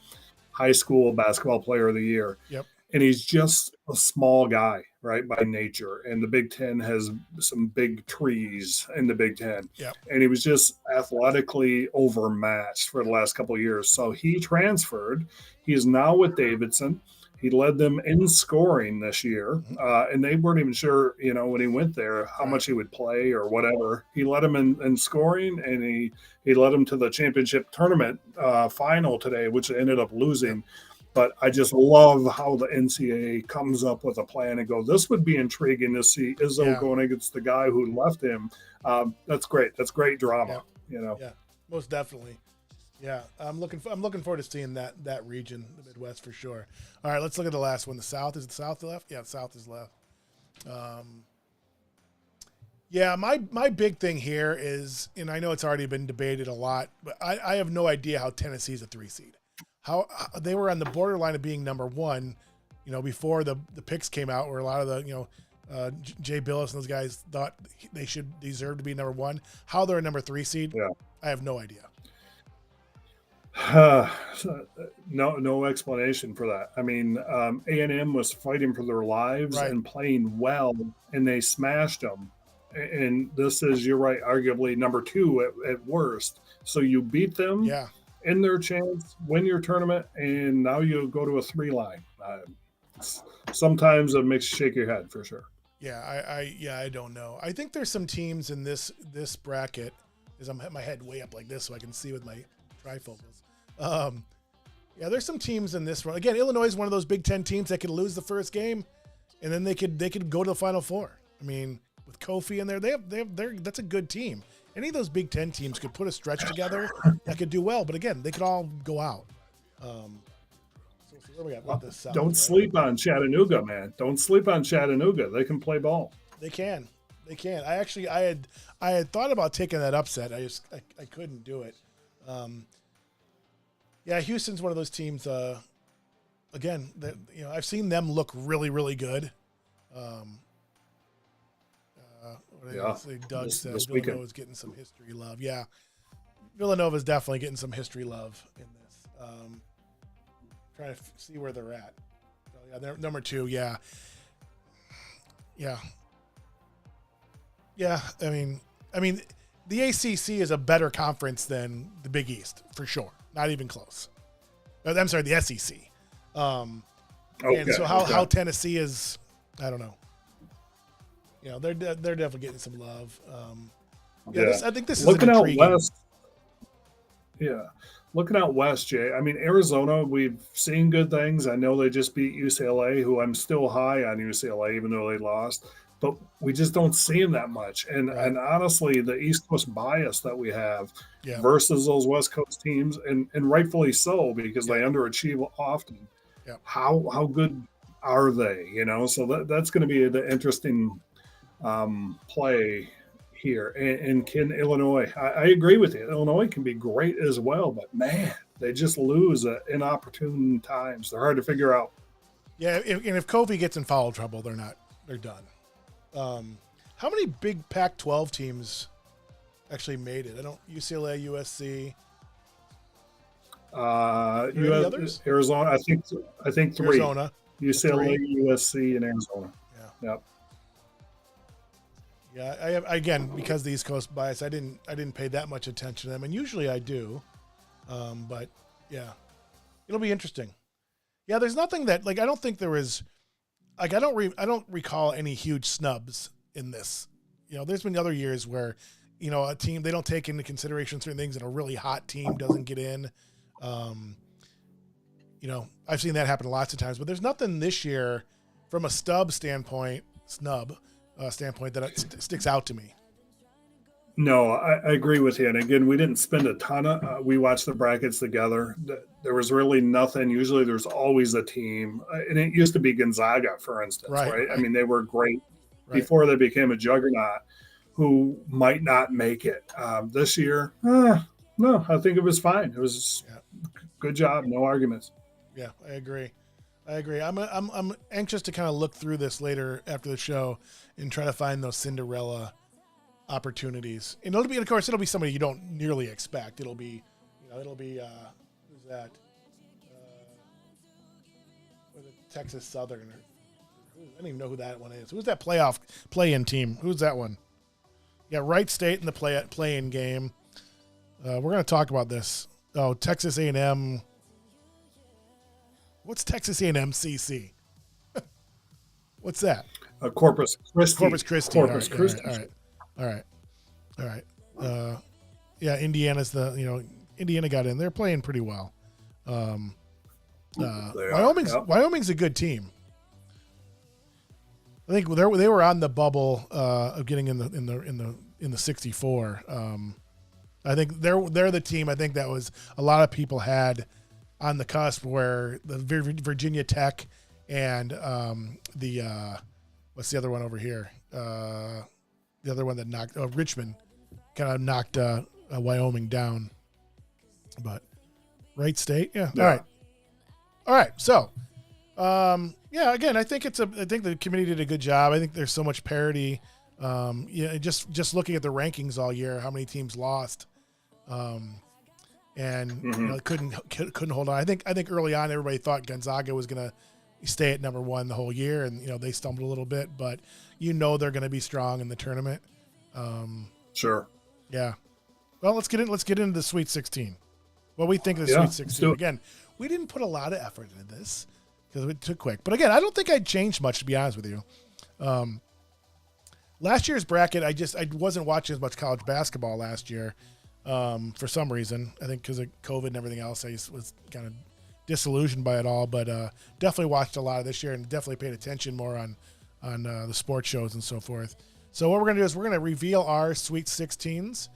high school basketball player of the year. Yep. And he's just a small guy, right, by nature. And the Big Ten has some big trees in the Big Ten. Yep. And he was just athletically overmatched for the last couple of years. So he transferred. He is now with Davidson. He led them in scoring this year, and they weren't even sure, when he went there, how much he would play or whatever. He led them in scoring, and he led them to the championship tournament final today, which ended up losing. But I just love how the NCAA comes up with a plan and go, this would be intriguing to see Izzo going against the guy who left him. That's great. That's great drama, Yeah, most definitely. Yeah, I'm looking forward to seeing that region, the Midwest, for sure. All right, let's look at the last one. The South. Is the South left? Yeah, the South is left. My big thing here is, and I know it's already been debated a lot, but I have no idea how Tennessee's a 3 seed. How they were on the borderline of being number 1, before the picks came out, where a lot of the Jay Billis and those guys thought they should deserve to be number 1. How they're a number 3 seed, I have no idea. No explanation for that. A&M was fighting for their lives and playing well, and they smashed them. And this is, you're right, arguably number 2 at worst. So you beat them in their chance, win your tournament, and now you go to a 3 line. Sometimes it makes you shake your head for sure. I don't know. I think there's some teams in this bracket, as I'm hitting my head way up like this so I can see with my trifocals. There's some teams in this one. Again, Illinois is one of those Big Ten teams that could lose the first game, and then they could go to the Final Four. With Kofi in there, that's a good team. Any of those Big Ten teams could put a stretch together that could do well, but again, they could all go out. So what we got with this South, Don't sleep on Chattanooga, man. Don't sleep on Chattanooga. They can play ball. They can. They can. I had thought about taking that upset. I couldn't do it. Yeah, Houston's one of those teams. Again, that I've seen them look really, really good. Doug said Villanova's getting some history love. Yeah, Villanova's definitely getting some history love in this. Trying to see where they're at. Oh, yeah, they're number 2. Yeah. I mean, the ACC is a better conference than the Big East for sure. Not even close. I'm sorry, the SEC. And so how Tennessee is, I don't know. They're definitely getting some love. I think this is looking an out intriguing. west. Yeah, looking out west, Jay. I mean, Arizona. We've seen good things. I know they just beat UCLA, who I'm still high on UCLA, even though they lost. But we just don't see them that much. And honestly, the East Coast bias that we have versus those West Coast teams, and rightfully so, because they underachieve often. Yeah. How good are they? So that's going to be the interesting play here. And can Illinois? I agree with you. Illinois can be great as well, but man, they just lose at inopportune times. They're hard to figure out. Yeah, and if Kofi gets in foul trouble, they're done. How many big Pac-12 teams actually made it? UCLA, USC. Any others? Arizona. I think 3. Arizona, UCLA, 3. USC, and Arizona. Yeah. Yep. Yeah. I have, again, because of the East Coast bias, I didn't pay that much attention to them, and usually I do. But yeah, it'll be interesting. Yeah, there's nothing that I don't think there was. I don't recall any huge snubs in this. There's been other years where, a team, they don't take into consideration certain things and a really hot team doesn't get in. I've seen that happen lots of times, but there's nothing this year from a snub standpoint that sticks out to me. No, I agree with you. And again, we didn't spend a ton we watched the brackets together. There was really nothing. Usually there's always a team. And it used to be Gonzaga, for instance, right? I mean, they were great before they became a juggernaut, who might not make it. This year, no, I think it was fine. It was good job. No arguments. Yeah, I agree. I'm anxious to kind of look through this later after the show and try to find those Cinderella opportunities. And it'll be somebody you don't nearly expect. It'll be who's that? Texas Southern. I don't even know who that one is. Who's that play-in team? Who's that one? Yeah, Wright State in the play-in game. We're going to talk about this. Oh, Texas A&M. What's Texas A&M CC? What's that? Corpus Christi. Corpus Christi. Christi. All right. Yeah, Indiana's Indiana got in. They're playing pretty well. Wyoming's a good team. I think they were on the bubble of getting in the 64. I think they're the team. I think that was a lot of people had on the cusp where the Virginia Tech and what's the other one over here? The other one that knocked Richmond kind of knocked Wyoming down. But Wright State, yeah. All right. So, again, I think the committee did a good job. I think there's so much parity. Just looking at the rankings all year, how many teams lost, couldn't hold on. I think early on everybody thought Gonzaga was going to stay at number 1 the whole year, and they stumbled a little bit, but they're going to be strong in the tournament. Sure. Yeah. Well, let's get into the Sweet 16. What we think of the Sweet 16. Again, we didn't put a lot of effort into this because it took quick. But again, I don't think I'd changed much, to be honest with you. Last year's bracket, I wasn't watching as much college basketball last year for some reason. I think because of COVID and everything else, I was kind of disillusioned by it all. But definitely watched a lot of this year and definitely paid attention more on the sports shows and so forth. So what we're going to do is we're going to reveal our Sweet 16s,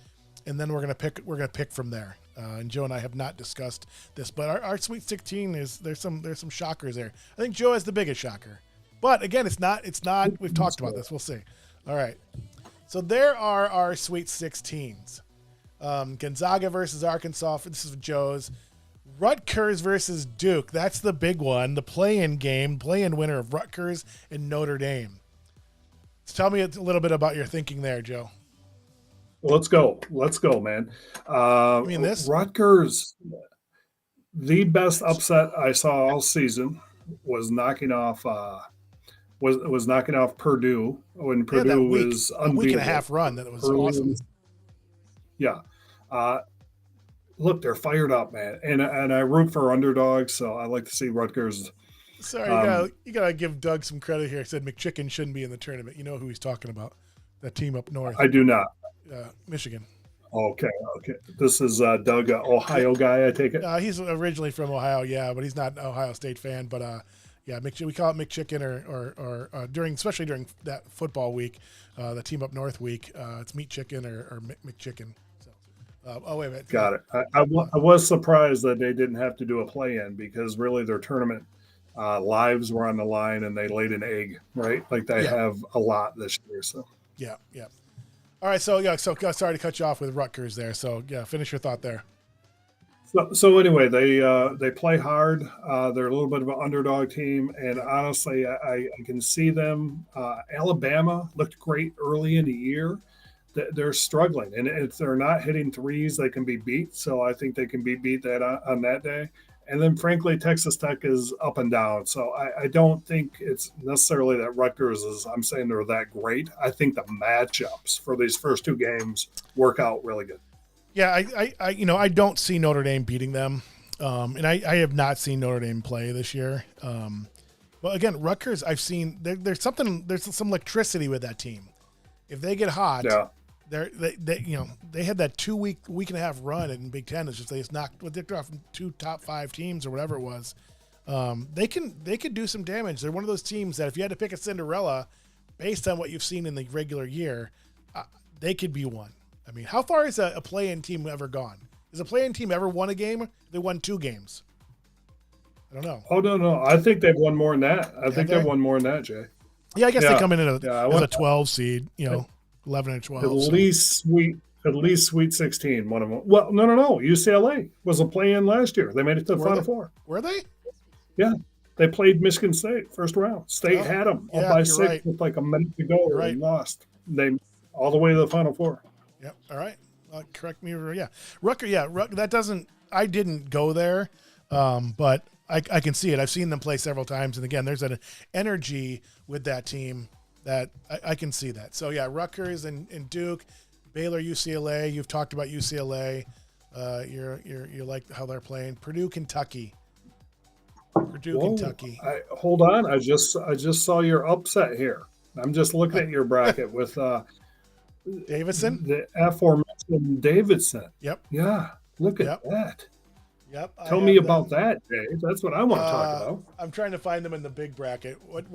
and then we're going to pick from there. And Joe and I have not discussed this, but our Sweet 16 there's some shockers there. I think Joe has the biggest shocker, but again, it's not. We've talked about this. We'll see. All right. So there are our Sweet 16s. Gonzaga versus Arkansas. This is Joe's. Rutgers versus Duke. That's the big one. The play-in game, play-in winner of Rutgers and Notre Dame. So tell me a little bit about your thinking there, Joe. Let's go, man. This? Rutgers, the best upset I saw all season was knocking off Purdue when Purdue was unbeatable. A week and a half run that was awesome. Yeah. Look, they're fired up, man, and I root for underdogs, so I like to see Rutgers. Sorry, you gotta give Doug some credit here. He said McChicken shouldn't be in the tournament. You know who he's talking about? That team up north. I do not. Michigan. Okay. This is Doug, Ohio guy, I take it. He's originally from Ohio, yeah, but he's not an Ohio State fan. But yeah, we call it McChicken, or especially during that football week, the team up north week. It's Meat Chicken or McChicken. Wait a minute. Got it. I was surprised that they didn't have to do a play-in because really their tournament lives were on the line and they laid an egg, right? Like they have a lot this year. So yeah. All right. So sorry to cut you off with Rutgers there. So yeah, finish your thought there. So anyway, they play hard. They're a little bit of an underdog team, and honestly, I can see them. Alabama looked great early in the year. They're struggling, and if they're not hitting threes, they can be beat. So I think they can be beat on that day. And then, frankly, Texas Tech is up and down. So I don't think it's necessarily that Rutgers I'm saying they're that great. I think the matchups for these first two games work out really good. Yeah, I don't see Notre Dame beating them, and I have not seen Notre Dame play this year. But again, Rutgers, I've seen there's some electricity with that team. If they get hot, they had that week and a half run in Big Ten. It's just they just knocked off two top 5 teams or whatever it was. They could do some damage. They're one of those teams that if you had to pick a Cinderella, based on what you've seen in the regular year, they could be one. I mean, how far is a play-in team ever gone? Has a play-in team ever won a game? They won 2 games. I don't know. Oh, no. I think they've won more than that. I think they've won more than that, Jay. Yeah, I guess they come in as a 12 seed, 11 and 12. At least Sweet 16, one of them. Well, no. UCLA was a play-in last year. They made it to the Final Four. Were they? Yeah. They played Michigan State first round. State had them up by 6 with like a minute to go and lost. They all the way to the Final Four. Yep. All right. Correct me. Yeah. Rutgers. Yeah. That doesn't. I didn't go there, but I can see it. I've seen them play several times, and again, there's an energy with that team that I can see that. So yeah, Rutgers and Duke, Baylor, UCLA. You've talked about UCLA. You like how they're playing. Purdue, Kentucky. Kentucky. Hold on. I just saw your upset here. I'm just looking at your bracket with Davidson. The aforementioned Davidson. Yep. Yeah. Look at that. Yep. Tell me about that, Dave. That's what I want to talk about. I'm trying to find them in the big bracket. What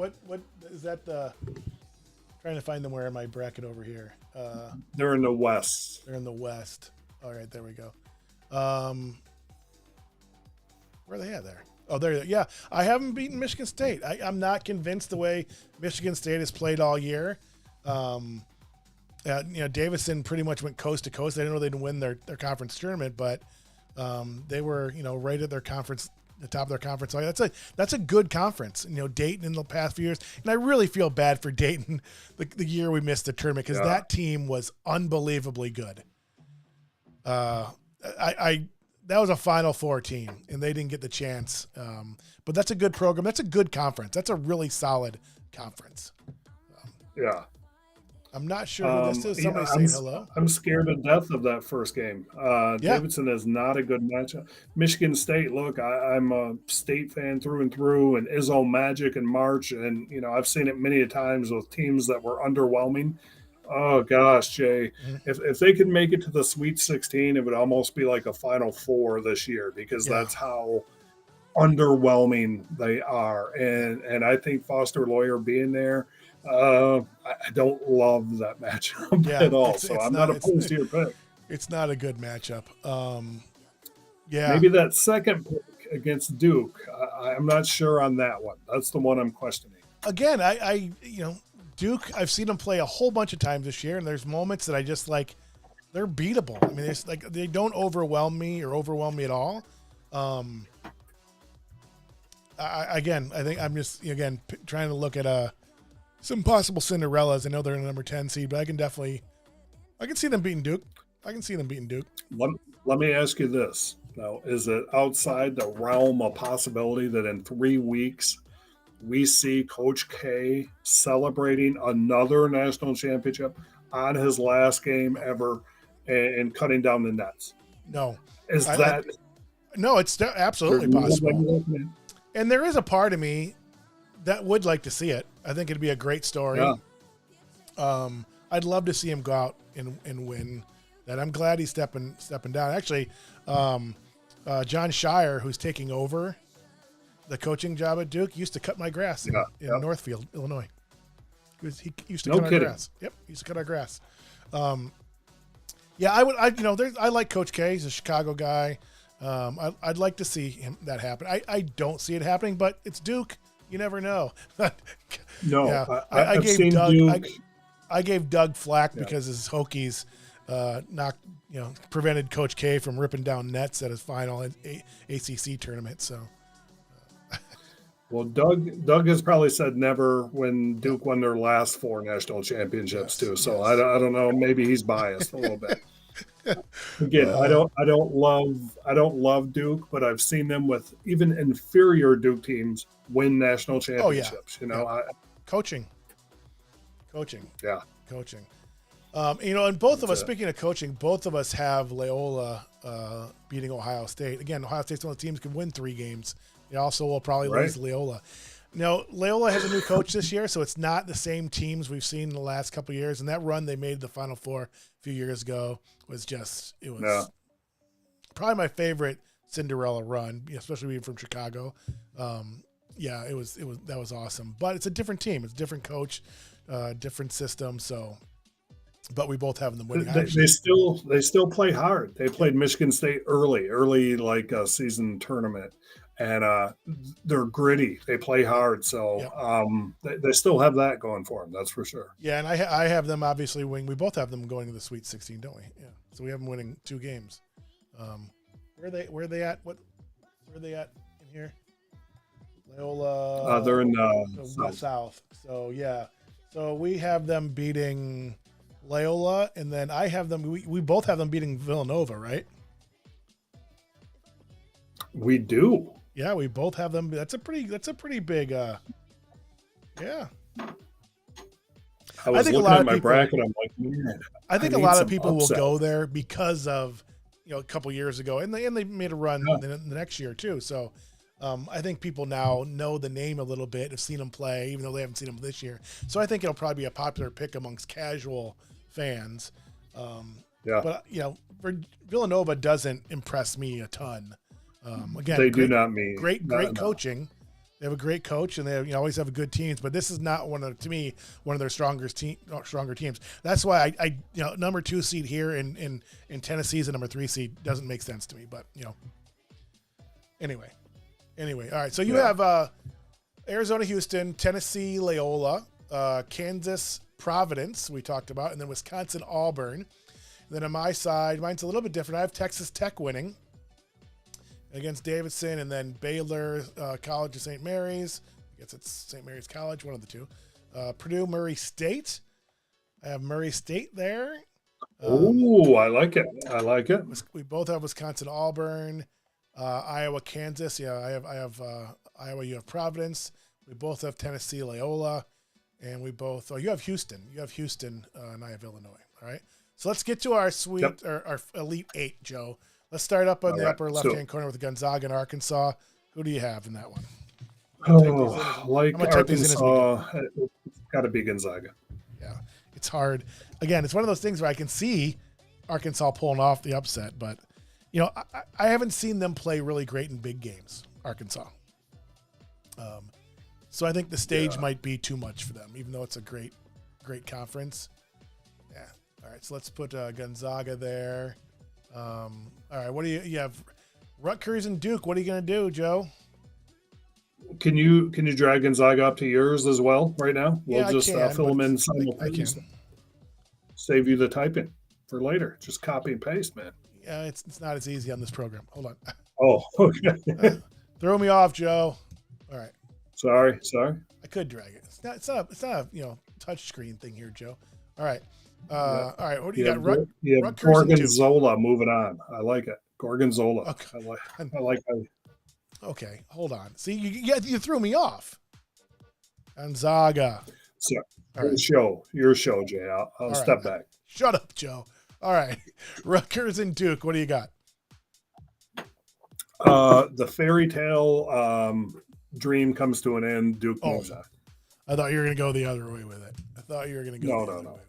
is that? Trying to find them where in my bracket over here. They're in the West. They're in the West. All right, there we go. Where are they at there? Oh, there. Yeah, I haven't beaten Michigan State. I'm not convinced the way Michigan State has played all year. Davidson pretty much went coast to coast. I didn't know they'd win their conference tournament, but they were, right at their conference, the top of their conference. That's a good conference. Dayton in the past few years, and I really feel bad for Dayton the year we missed the tournament because that team was unbelievably good. That was a Final Four team, and they didn't get the chance. But that's a good program. That's a good conference. That's a really solid conference. Yeah. I'm not sure who this is. Somebody saying hello. I'm scared to death of that first game. Davidson is not a good matchup. Michigan State, look, I'm a State fan through and through, and Izzo Magic in March, and I've seen it many times with teams that were underwhelming. Oh gosh, Jay, if they could make it to the Sweet 16, it would almost be like a Final Four this year because that's how underwhelming they are. And I think Foster Lawyer being there. I don't love that matchup at all, so I'm not opposed to your pick. It's not a good matchup. Maybe that second pick against Duke. I'm not sure on that one. That's the one I'm questioning. Again, Duke, I've seen them play a whole bunch of times this year, and there's moments that I just like. They're beatable. I mean, it's like they don't overwhelm me at all. I think I'm just trying to look at some possible Cinderellas. I know they're in the number 10 seed, but I can see them beating Duke. Let me ask you this. Now, is it outside the realm of possibility that in 3 weeks we see Coach K celebrating another national championship on his last game ever and cutting down the nets? No. No, it's absolutely possible. And there is a part of me that would like to see it. I think it'd be a great story. Yeah. I'd love to see him go out and win that. I'm glad he's stepping down. Actually, John Shire, who's taking over the coaching job at Duke, used to cut my grass in Northfield, Illinois. He used to cut our grass. Yep, he used to cut our grass. I like Coach K. He's a Chicago guy. I'd like to see that happen. I don't see it happening, but it's Duke. You never know. No, yeah. I gave Doug flack because his Hokies prevented Coach K from ripping down nets at his final ACC tournament. So, well, Doug has probably said never when Duke won their last 4 national championships too. So I don't know. Maybe he's biased a little bit. Again, I don't love Duke, but I've seen them with even inferior Duke teams win national championships. Coaching. Yeah. Coaching. And both of us, speaking of coaching, both of us have Loyola beating Ohio State. Again, Ohio State's one of the teams can win 3 games. They also will probably lose Loyola. Now, Loyola has a new coach this year, so it's not the same teams we've seen in the last couple of years. And that run they made the Final Four a few years ago was probably my favorite Cinderella run, especially being from Chicago. That was awesome. But it's a different team. It's a different coach, different system. So, but we both have them winning. They still play hard. They played Michigan State early like a season tournament. And they're gritty. They play hard. So they still have that going for them. That's for sure. Yeah, and I have them obviously winning. We both have them going to the Sweet 16, don't we? Yeah. So we have them winning 2 games. Where are they at? Where are they at in here? Loyola. They're in the South. So yeah. So we have them beating Loyola, and then I have them. We both have them beating Villanova, right? We do. Yeah, we both have them. That's a pretty big. Yeah. I was looking at my bracket. I'm like, man. I think a lot of people will go there because of a couple years ago, and they made a run the next year too. So I think people now know the name a little bit, have seen them play, even though they haven't seen them this year. So I think it'll probably be a popular pick amongst casual fans. But Villanova doesn't impress me a ton. Again, they do not mean great coaching. They have a great coach, and they always have good teams. But this is not one of their stronger teams. That's why I number 2 seed here in Tennessee's a number 3 seed doesn't make sense to me. But anyway, all right. So you have Arizona, Houston, Tennessee, Loyola, Kansas, Providence. We talked about, and then Wisconsin, Auburn. And then on my side, mine's a little bit different. I have Texas Tech winning against Davidson, and then Baylor College of St. Mary's. I guess it's St. Mary's College, one of the two. Purdue, Murray State. I have Murray State there. I like it. We both have Wisconsin, Auburn, Iowa, Kansas. Yeah, I have Iowa. You have Providence. We both have Tennessee, Loyola, and we both. Oh, you have Houston. And I have Illinois. All right. So let's get to our our Elite 8, Joe. Let's start up on the upper left-hand corner with Gonzaga and Arkansas. Who do you have in that one? Arkansas, it's got to be Gonzaga. Yeah, it's hard. Again, it's one of those things where I can see Arkansas pulling off the upset, but I haven't seen them play really great in big games, Arkansas. So I think the stage might be too much for them, even though it's a great conference. Yeah. All right, so let's put Gonzaga there. All right, what do you have? Rutgers and Duke. What are you going to do, Joe? Can you drag Gonzaga up to yours as well right now? We'll Yeah, I just can, fill but them in I can. simultaneously. Save you the typing for later. Just copy and paste, man. Yeah, it's not as easy on this program. Hold on. Oh, okay. Throw me off, Joe. All right. Sorry. I could drag it. It's not a touch screen thing here, Joe. All right. Yeah. All right. What do You you have, got? you have Rutgers and Duke. Gorgonzola moving on. I like it. Gorgonzola. Okay. I like how Okay. Hold on. See, you threw me off. Gonzaga. so, All right. your show, Jay. I'll step back. Shut up, Joe. All right. Rutgers and Duke. What do you got? The fairy tale dream comes to an end. Duke moves on. I thought you were going to go the other way with it. I thought you were going to go the other way with it.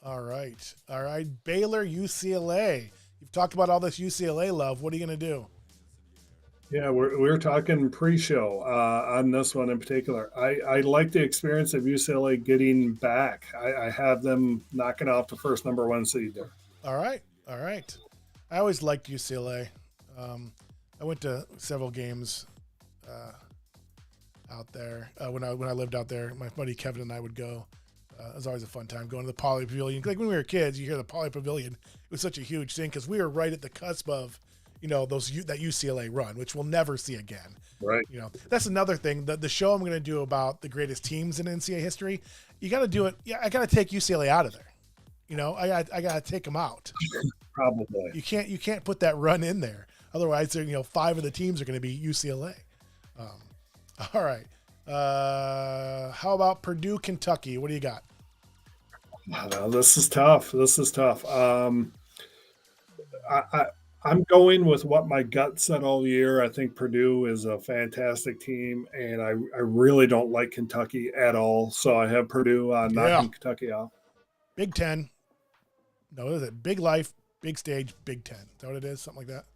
All right. All right. Baylor, UCLA. You've talked about all this UCLA love. What are you going to do? Yeah, we're talking pre-show on this one in particular. I like the experience of UCLA getting back. I have them knocking off the first number 1 seed there. All right. I always liked UCLA. I went to several games out there when I lived out there. My buddy Kevin and I would go. It was always a fun time going to the Poly Pavilion. Like when we were kids, you hear the Poly Pavilion. It was such a huge thing because we were right at the cusp of, that UCLA run, which we'll never see again. Right. That's another thing. The show I'm going to do about the greatest teams in NCAA history, you got to do it. Yeah, I got to take UCLA out of there. I got to take them out. Probably. You can't put that run in there. Otherwise, 5 of the teams are going to be UCLA. All right. How about Purdue, Kentucky? What do you got? This is tough. I'm going with what my gut said all year. I think Purdue is a fantastic team, and I really don't like Kentucky at all. So I have Purdue knocking Kentucky off. Big Ten. No, what is it? Big Life, Big Stage, Big Ten. Is that what it is? Something like that?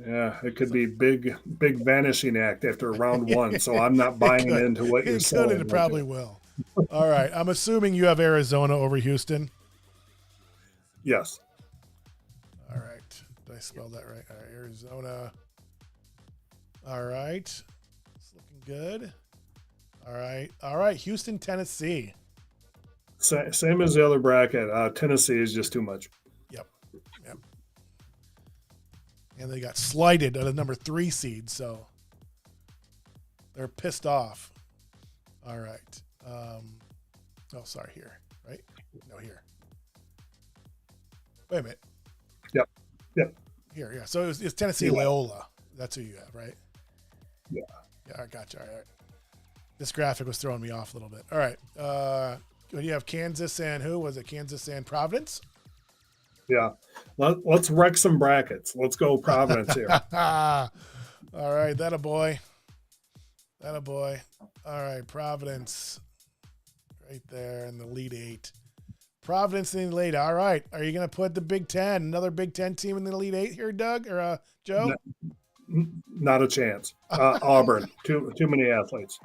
Yeah, it could be big vanishing act after round 1. So I'm not buying into what you're saying. It probably will. All right. I'm assuming you have Arizona over Houston. Yes. All right. Did I spell that right? All right. Arizona. All right. It's looking good. All right. Houston, Tennessee. Same as the other bracket. Tennessee is just too much. Yep. And they got slighted at a number 3 seed, so they're pissed off. All right. Sorry, here, right? No, here. Wait a minute. Yep. Here, yeah. So it's Tennessee Loyola. That's who you have, right? Yeah. I gotcha. All right. This graphic was throwing me off a little bit. All right. You have Kansas and who? Was it Kansas and Providence? Yeah. Let's wreck some brackets. Let's go Providence here. All right. That a boy. All right. Providence right there in the Elite 8. Providence in the Elite 8. All right. Are you going to put the Big Ten, another Big Ten team in the Elite 8 here, Doug or Joe? Not a chance. Auburn. Too many athletes.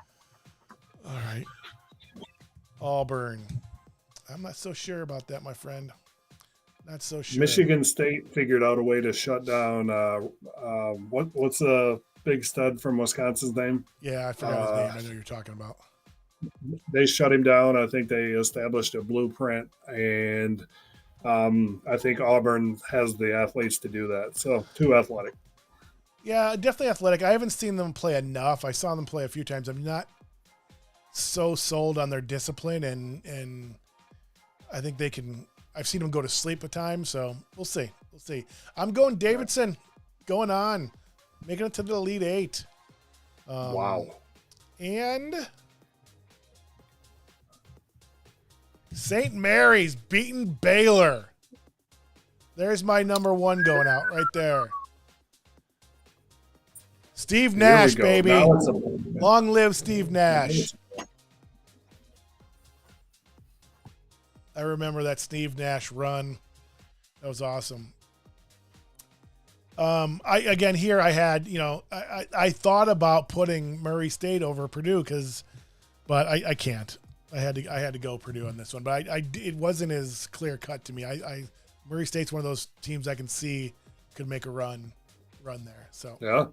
All right. Auburn. I'm not so sure about that, my friend. Not so sure. Michigan State figured out a way to shut down. What's the big stud from Wisconsin's name? Yeah, I forgot his name. I know who you're talking about. They shut him down. I think they established a blueprint, and I think Auburn has the athletes to do that. So too athletic. Yeah, definitely athletic. I haven't seen them play enough. I saw them play a few times. I'm not so sold on their discipline, and I think they can. I've seen them go to sleep at times, so we'll see. I'm going Davidson, going on, making it to the Elite 8. Wow. And St. Mary's beating Baylor. There's my number 1 going out right there. Steve Nash, baby. Long live Steve Nash. I remember that Steve Nash run. That was awesome. I had, I thought about putting Murray State over Purdue but I can't. I had to go Purdue on this one, but it wasn't as clear cut to me. Murray State's one of those teams I can see could make a run there. So Yeah.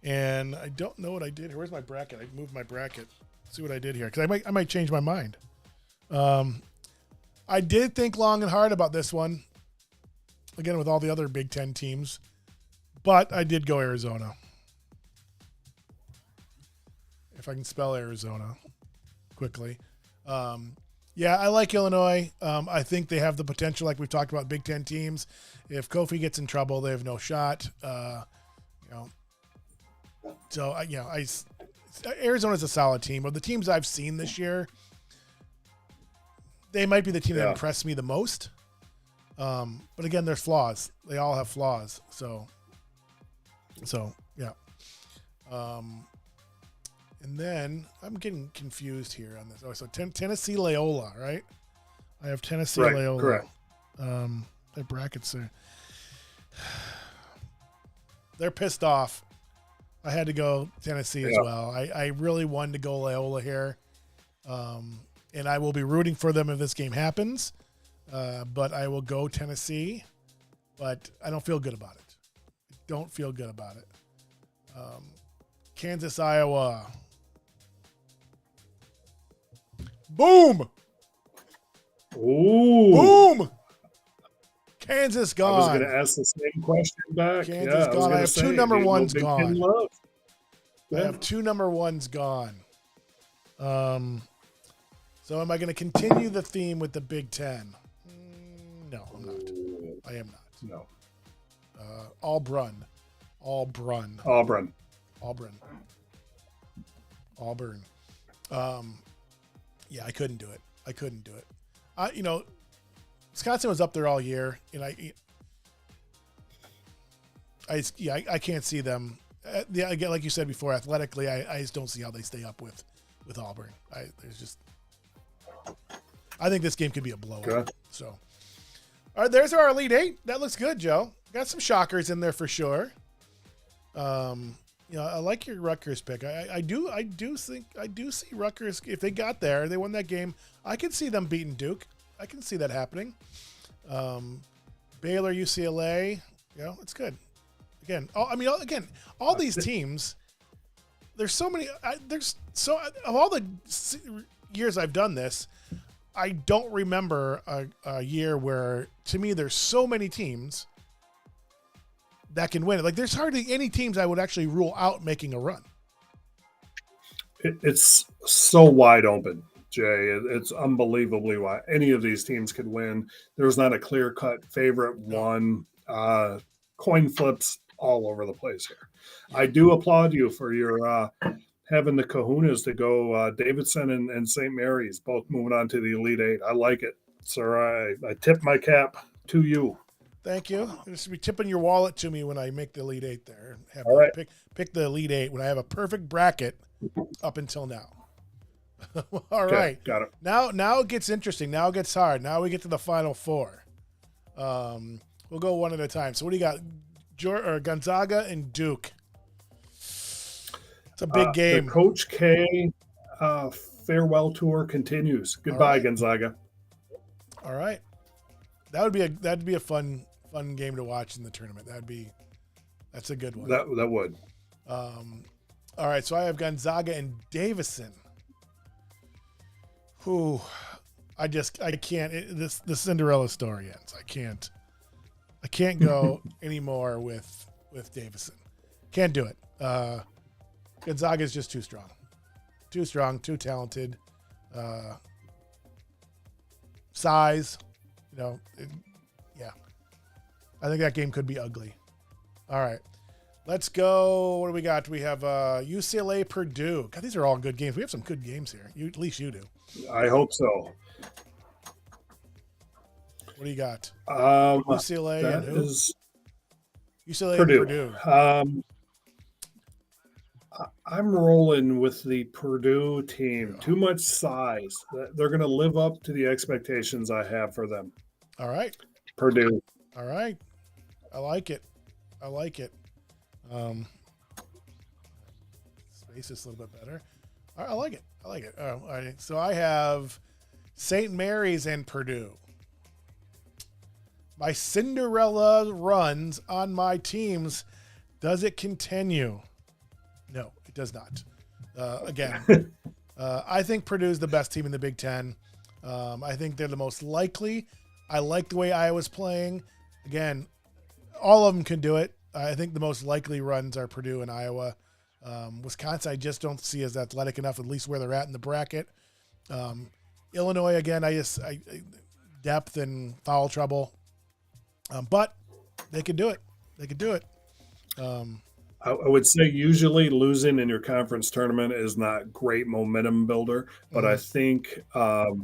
And I don't know what I did here. Where's my bracket? I moved my bracket. See what I did here, because I might change my mind. I did think long and hard about this one. Again, with all the other Big Ten teams, but I did go Arizona. If I can spell Arizona quickly. Yeah, I like Illinois. I think they have the potential, like we've talked about, Big Ten teams. If Kofi gets in trouble, they have no shot. So Arizona's a solid team. Of the teams I've seen this year, they might be the team that impressed me the most. But again, there's flaws. They all have flaws. So yeah. And then I'm getting confused here on this. Oh, so Tennessee Loyola, right? I have Tennessee Loyola. Correct. Their brackets are. They're pissed off. I had to go Tennessee as well. I really wanted to go Loyola here. And I will be rooting for them if this game happens. But I will go Tennessee. But I don't feel good about it. Kansas, Iowa. Boom! Ooh. Boom! Kansas gone. I was going to ask the same question back. Kansas gone. I have two number ones gone. Yeah. I have two number ones gone. So am I going to continue the theme with the Big Ten? No, I'm not. I am not. No. Auburn. Yeah, I couldn't do it. Wisconsin was up there all year, and I can't see them. Again, like you said before, athletically, I just don't see how they stay up with Auburn. I think this game could be a blowout. Okay. So, all right, there's our Elite Eight. That looks good, Joe. Got some shockers in there for sure. I like your Rutgers pick. I do see Rutgers, if they got there, they won that game. I can see them beating Duke. I can see that happening. Baylor, UCLA, it's good. Again, all these teams. There's so many. Of all the years I've done this, I don't remember a year where, to me, there's so many teams that can win it. Like, there's hardly any teams I would actually rule out making a run. It's so wide open, Jay. It's unbelievably wide. Any of these teams could win. There's not a clear-cut favorite one. Coin flips all over the place here. I do applaud you for your having the kahunas to go Davidson and St. Mary's, both moving on to the Elite Eight. I like it, sir. I tip my cap to you. Thank you. You should be tipping your wallet to me when I make the Elite Eight there. All right. Pick the Elite Eight when I have a perfect bracket up until now. All right. Got it. Now it gets interesting. Now it gets hard. Now we get to the Final Four. We'll go one at a time. So what do you got? Gonzaga and Duke. It's a big game. The Coach K farewell tour continues. Goodbye, Gonzaga. All right. That'd be a fun game to watch in the tournament. That's a good one. That would. All right, so I have Gonzaga and Davison. Who, I can't. The Cinderella story ends. I can't go anymore with Davison. Can't do it. Gonzaga is just too strong, too talented. Size, yeah. I think that game could be ugly. All right, let's go. What do we got? We have UCLA Purdue. God, these are all good games. We have some good games here. At least you do. I hope so. What do you got? UCLA and who? UCLA Purdue. And Purdue. I'm rolling with the Purdue team. Too much size. They're going to live up to the expectations I have for them. All right. Purdue. All right. I like it. Space this a little bit better. All right, I like it. All right. So I have St. Mary's and Purdue. My Cinderella runs on my teams, does it continue? No, it does not. Again, I think Purdue's the best team in the Big Ten. I think they're the most likely. I like the way Iowa's playing. Again, all of them can do it. I think the most likely runs are Purdue and Iowa. Wisconsin, I just don't see as athletic enough, at least where they're at in the bracket. Illinois, again, I depth and foul trouble. But they could do it. They could do it. I would say usually losing in your conference tournament is not great momentum builder, but I think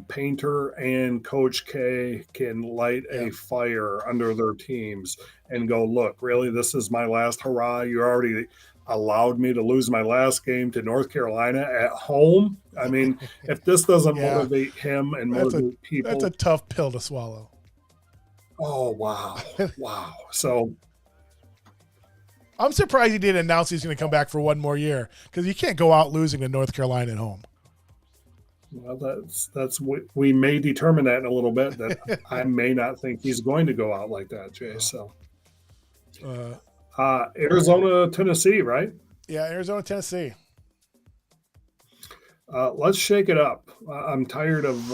Painter and Coach K can light a fire under their teams and go, look, really, this is my last hurrah. You already allowed me to lose my last game to North Carolina at home. I mean, if this doesn't motivate him and motivate people. That's a tough pill to swallow. Oh, wow. Wow. So I'm surprised he didn't announce he's going to come back for one more year, because you can't go out losing to North Carolina at home. Well, that's we may determine that in a little bit, that I may not think he's going to go out like that, Jay. So Arizona, Tennessee, right? Yeah, Arizona, Tennessee. Let's shake it up. I'm tired of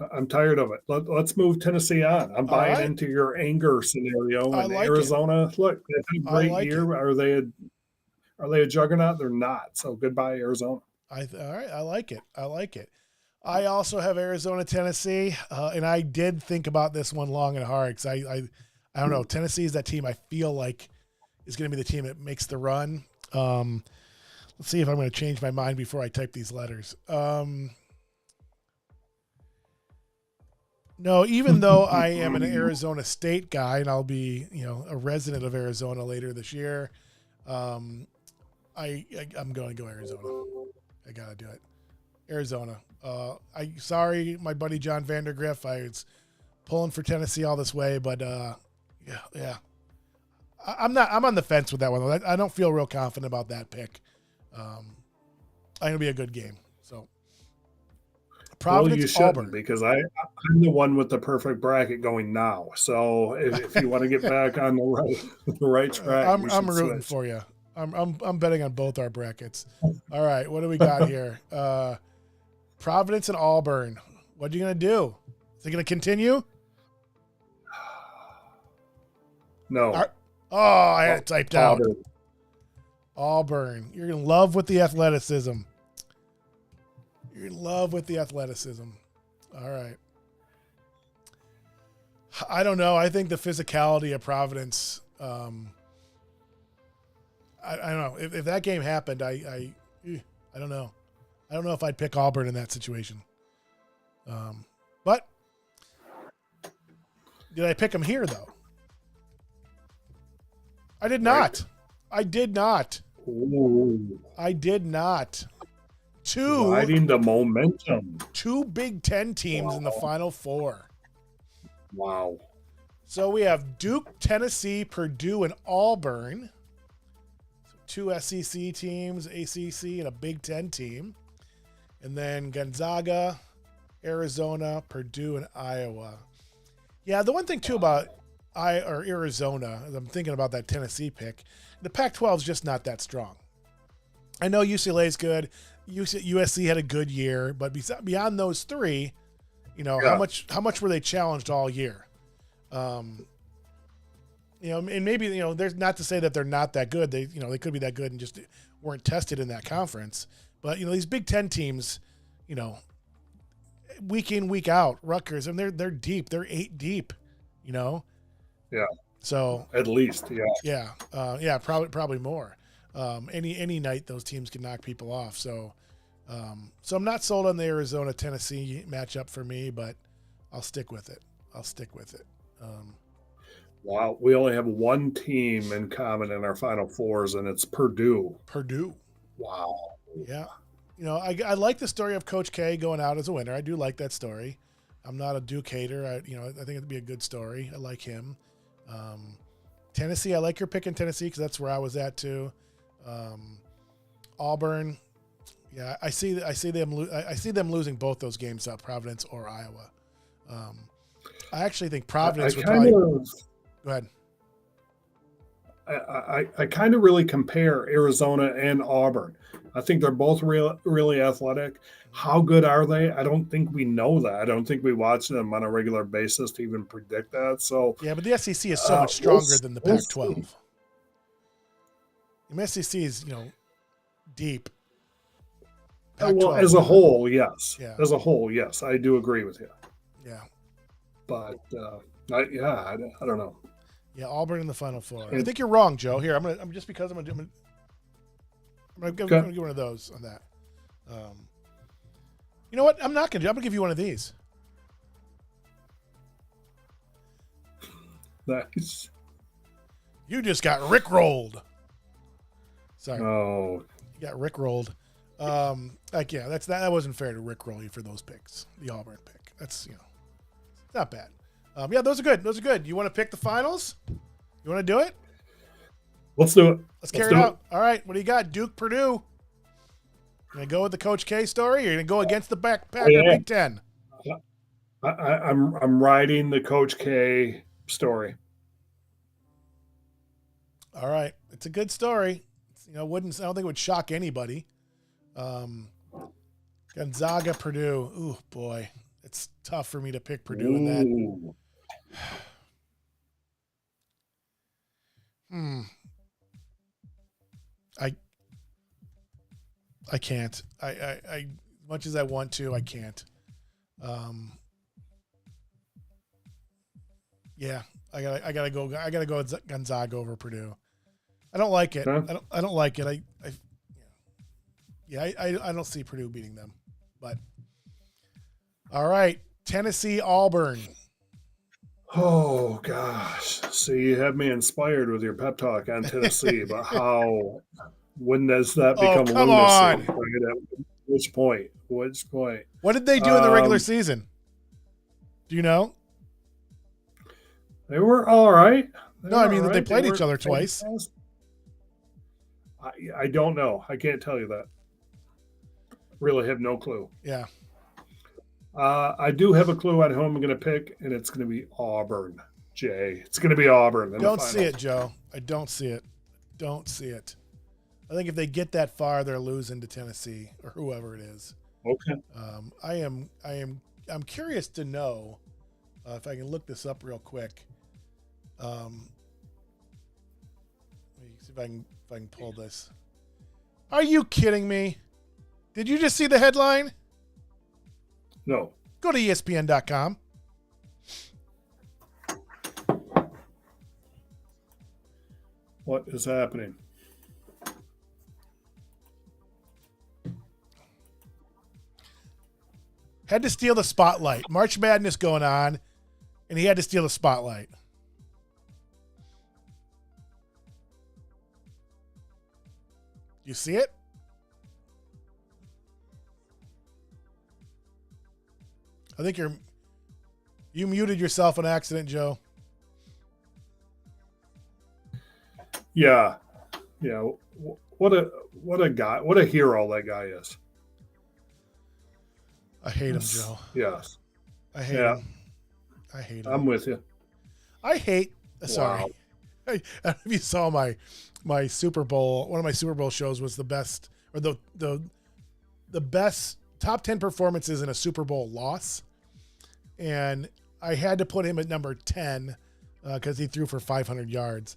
it. Let's move Tennessee on. I'm buying into your anger scenario. And Arizona, look, they've had a great year. Are they a juggernaut? They're not. So goodbye, Arizona. All right. I like it. I also have Arizona, Tennessee, and I did think about this one long and hard, because I don't know. Tennessee is that team I feel like is going to be the team that makes the run. Let's see if I'm going to change my mind before I type these letters. No, even though I am an Arizona State guy and I'll be, a resident of Arizona later this year, I'm going to go Arizona. I got to do it. Arizona. Sorry, my buddy John Vandergriff. I was pulling for Tennessee all this way, but yeah. I'm on the fence with that one. I don't feel real confident about that pick. I think it'll be a good game. So Providence, Auburn. Because I'm the one with the perfect bracket going now. So if you want to get back on the right track, I'm rooting for you. I'm betting on both our brackets. All right, what do we got here? Providence and Auburn. What are you gonna do? Is it gonna continue? No. I had it typed out. Auburn. You're in love with the athleticism. All right. I don't know. I think the physicality of Providence. I don't know. If that game happened, I don't know. I don't know if I'd pick Auburn in that situation. But did I pick them here, though? I did not. Right. I did not. Ooh. I did not. Riding the momentum. 2 Big Ten teams in the Final Four. Wow. So we have Duke, Tennessee, Purdue, and Auburn. So 2 SEC teams, ACC, and a Big Ten team. And then Gonzaga, Arizona, Purdue, and Iowa. Yeah, the one thing, too, about Arizona, as I'm thinking about that Tennessee pick, the Pac-12 is just not that strong. I know UCLA is good. USC had a good year, but beyond those 3, how much were they challenged all year? And maybe there's not to say that they're not that good. They could be that good and just weren't tested in that conference. But these Big Ten teams, week in, week out, Rutgers, and they're deep. They're 8 deep. Yeah. So at least, yeah. Yeah. Probably more. Any night those teams can knock people off. So I'm not sold on the Arizona Tennessee matchup for me, but I'll stick with it. Wow, we only have one team in common in our Final Fours, and it's Purdue. Wow. Yeah. I like the story of Coach K going out as a winner. I do like that story. I'm not a Duke hater. I think it'd be a good story. I like him. Tennessee, I like your pick in Tennessee because that's where I was at too. Auburn, yeah, I see them losing both those games up, Providence or Iowa. I actually think Providence would kind probably. of, Go ahead. I kind of really compare Arizona and Auburn. I think they're both really athletic. How good are they? I don't think we know that. I don't think we watch them on a regular basis to even predict that. So Yeah, but the SEC is so much stronger than the Pac-12. See. The SEC is, deep. Well, as a whole, yes. Yeah. As a whole, yes, I do agree with you. Yeah. But I don't know. Yeah, Auburn in the Final Four. I think you're wrong, Joe. Here, I'm gonna give one of those on that. You know what? I'm not gonna. I'm gonna give you one of these. Nice. You just got rickrolled. Sorry. Oh. You got rickrolled. That wasn't fair to rickroll you for those picks. The Auburn pick. That's not bad. Yeah, those are good. Those are good. You want to pick the finals? You want to do it? Let's do it. Let's carry it out. All right. What do you got? Duke, Purdue. Gonna go with the Coach K story? Or you're gonna go against the Packer Big Ten? I'm riding the Coach K story. All right. It's a good story. I don't think it would shock anybody. Gonzaga Purdue. Ooh, boy. It's tough for me to pick Purdue in that. I can't. I much as I want to, I can't. Yeah, I gotta go with Gonzaga over Purdue. I don't like it. Huh? I don't like it. I don't see Purdue beating them. But all right, Tennessee Auburn. Oh gosh! So you have me inspired with your pep talk on Tennessee, but when does that become come on. At which point? Which point? What did they do in the regular season? Do you know? They were all right. They played each other twice. I don't know. I can't tell you that. Really have no clue. Yeah. I do have a clue on who I'm going to pick, and it's going to be Auburn, Jay. It's going to be Auburn. Don't see it, Joe. I don't see it. Don't see it. I think if they get that far, they're losing to Tennessee or whoever it is. Okay. I'm curious to know if I can look this up real quick. Let me see if I can pull this. Are you kidding me? Did you just see the headline? No. Go to ESPN.com. What is happening? Had to steal the spotlight. March Madness going on, and he had to steal the spotlight. You see it? I think you muted yourself on accident, Joe. Yeah. Yeah. What a guy. What a hero that guy is. I hate him, Joe. Yes. I hate him. I hate him. I'm with you. I hate. Sorry. Wow. I don't know if you saw my Super Bowl. One of my Super Bowl shows was the best, or the best top 10 performances in a Super Bowl loss, and I had to put him at number 10 because he threw for 500 yards.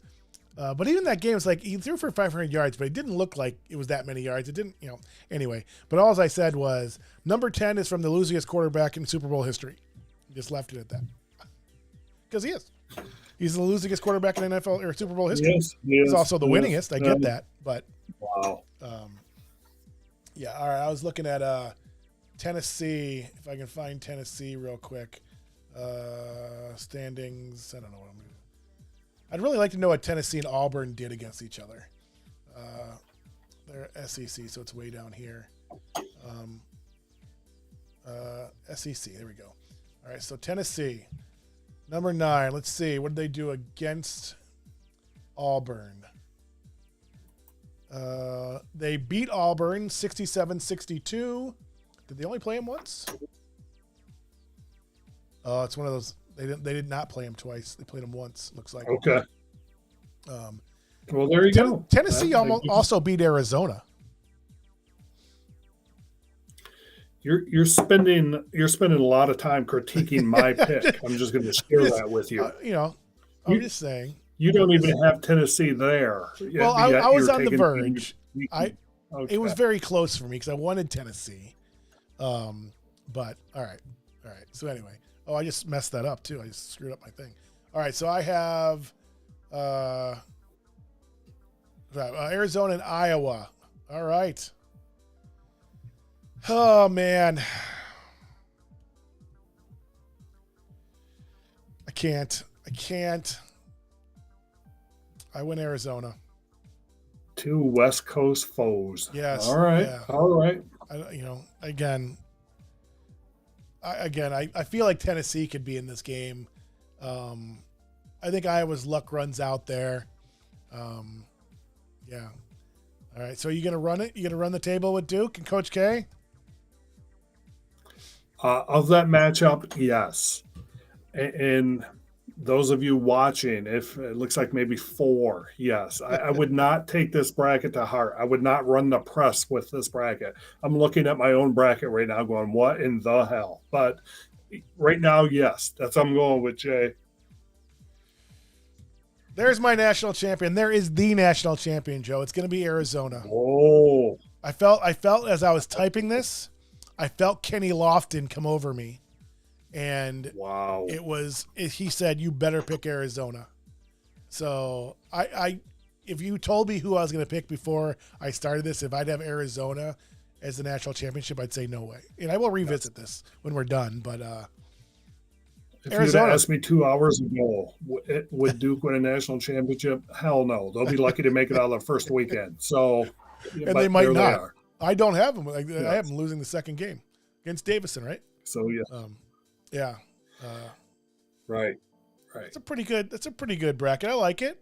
But even that game was like he threw for 500 yards, but it didn't look like it was that many yards. It didn't, anyway. But all I said was number 10 is from the losingest quarterback in Super Bowl history. Just left it at that because he is. He's the losingest quarterback in NFL or Super Bowl history. Yes, he's also the winningest. I get that, but wow. Yeah. All right. I was looking at Tennessee. If I can find Tennessee real quick, standings. I don't know what I'm doing. I'd really like to know what Tennessee and Auburn did against each other. They're SEC, so it's way down here. SEC. There we go. All right. So Tennessee. Number 9, let's see. What did they do against Auburn? They beat Auburn 67-62. Did they only play him once? Oh, it's one of those They did not play them twice. They played them once. Looks like. Okay. Um, Well, there you go. Tennessee also beat Arizona. You're spending a lot of time critiquing my pick. I'm just going to share that with you. I'm just saying. You don't even have Tennessee there. Well, I was on the verge. It was very close for me because I wanted Tennessee. But all right. So anyway, I just messed that up too. I just screwed up my thing. All right, so I have Arizona and Iowa. All right. Oh man, I can't. I win Arizona. Two West Coast foes. Yes. All right. Yeah. All right. I feel like Tennessee could be in this game. I think Iowa's luck runs out there. Yeah. All right. So are you going to run it? You going to run the table with Duke and Coach K? Of that matchup, yes. And those of you watching, if it looks like maybe 4, yes. I would not take this bracket to heart. I would not run the press with this bracket. I'm looking at my own bracket right now going, what in the hell? But right now, yes. That's what I'm going with, Jay. There's my national champion. There is the national champion, Joe. It's going to be Arizona. Oh. I felt as I was typing this, I felt Kenny Lofton come over me. And wow, he said, you better pick Arizona. So if you told me who I was going to pick before I started this, if I'd have Arizona as the national championship, I'd say no way. And I will revisit this when we're done. But if you'd asked me 2 hours ago, would Duke win a national championship? Hell no. They'll be lucky to make it out of the first weekend. So, and they might not. I don't have them. I have them losing the second game against Davidson, right? So yeah. Yeah. Right. That's a pretty good bracket. I like it.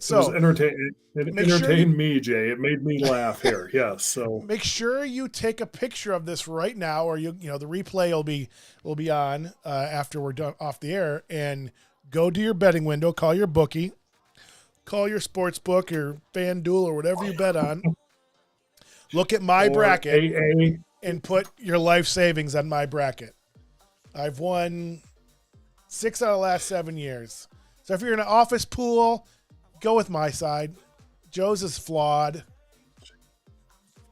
So it entertained me, Jay. It made me laugh here. Yes. So make sure you take a picture of this right now, or the replay will be on after we're done off the air, and go to your betting window, call your bookie, call your sports book or FanDuel or whatever you bet on. Look at my bracket and put your life savings on my bracket. I've won 6 out of the last 7 years. So if you're in an office pool, go with my side. Joe's is flawed.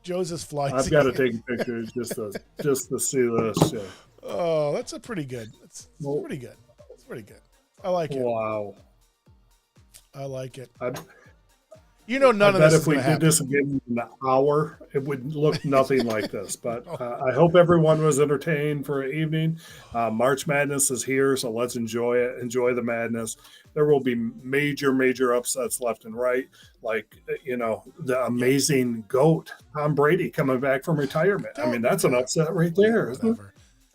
I've got to take a picture just to see this. Yeah. Oh, that's pretty good. It's pretty good. It's pretty good. I like it. Wow. I like it. None of this is if we did this again in an hour, it would look nothing like this. But I hope everyone was entertained for an evening. March Madness is here, so let's enjoy it. Enjoy the madness. There will be major upsets left and right, like the amazing GOAT Tom Brady coming back from retirement. That's an upset right there, isn't it?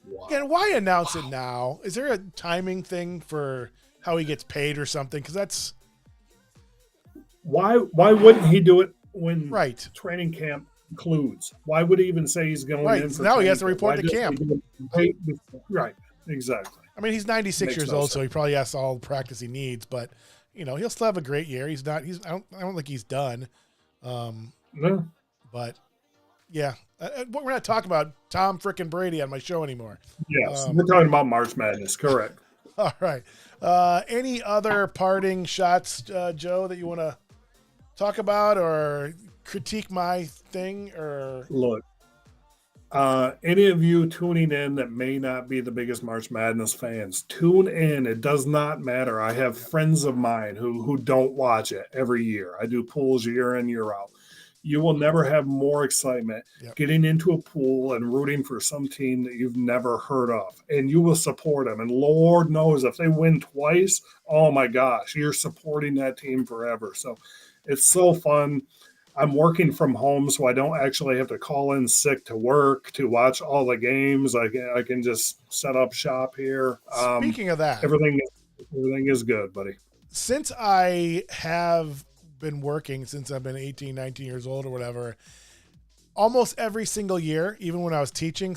Wow. And why announce it now? Is there a timing thing for how he gets paid or something? Because that's. Why wouldn't he do it when training camp concludes? Why would he even say he's going in for now he has to report to camp. Right, exactly. He's 96 years old, so he probably has all the practice he needs, but he'll still have a great year. I don't think he's done. No. But yeah, we're not talking about Tom frickin' Brady on my show anymore. Yes, we're talking about March Madness, correct. All right. Any other parting shots, Joe, that you want to talk about or critique my thing? Or look, any of you tuning in that may not be the biggest March Madness fans, tune in. It does not matter. I have friends of mine who don't watch it every year. I do pools year in, year out. You will never have more excitement getting into a pool and rooting for some team that you've never heard of. And you will support them. And Lord knows if they win twice, oh my gosh, you're supporting that team forever. So it's so fun. I'm working from home, so I don't actually have to call in sick to work to watch all the games. I can just set up shop here. Speaking of that, everything is good, buddy. Since I have been working since I've been 18, 19 years old or whatever, almost every single year, even when I was teaching,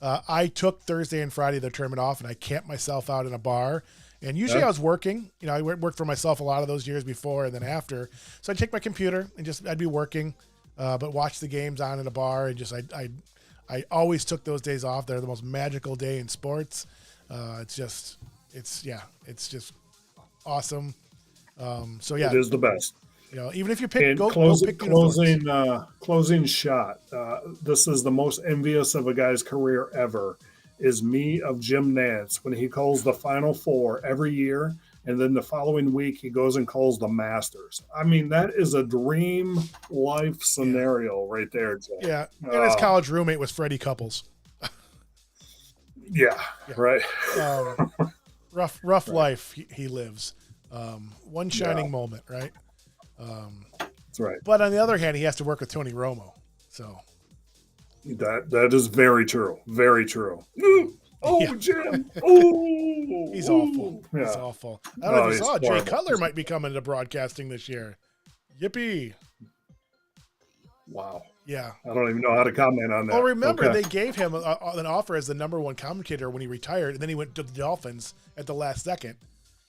I took Thursday and Friday of the tournament off, and I camped myself out in a bar. And usually I was working. You know, I worked for myself a lot of those years before and then after. So I'd take my computer and I'd be working, but watch the games on in a bar. And I always took those days off. They're the most magical day in sports. It's just awesome. So yeah, it is the best. You know, even if you pick, go pick closing shot. This is the most envious of a guy's career ever. Is me of Jim Nantz when he calls the Final Four every year, and then the following week he goes and calls the Masters. I mean, that is a dream life scenario right there, Jay. Yeah, and his college roommate was Freddie Couples. Yeah, right. Rough life he lives. One shining moment, right? That's right. But on the other hand, he has to work with Tony Romo, so that is very true. Very true. Jim. Oh, he's awful. Yeah. He's awful. I don't know if you saw horrible. Jay Cutler might be coming to broadcasting this year. Yippee! Wow. Yeah. I don't even know how to comment on that. Well, remember they gave him an offer as the #1 commentator when he retired, and then he went to the Dolphins at the last second.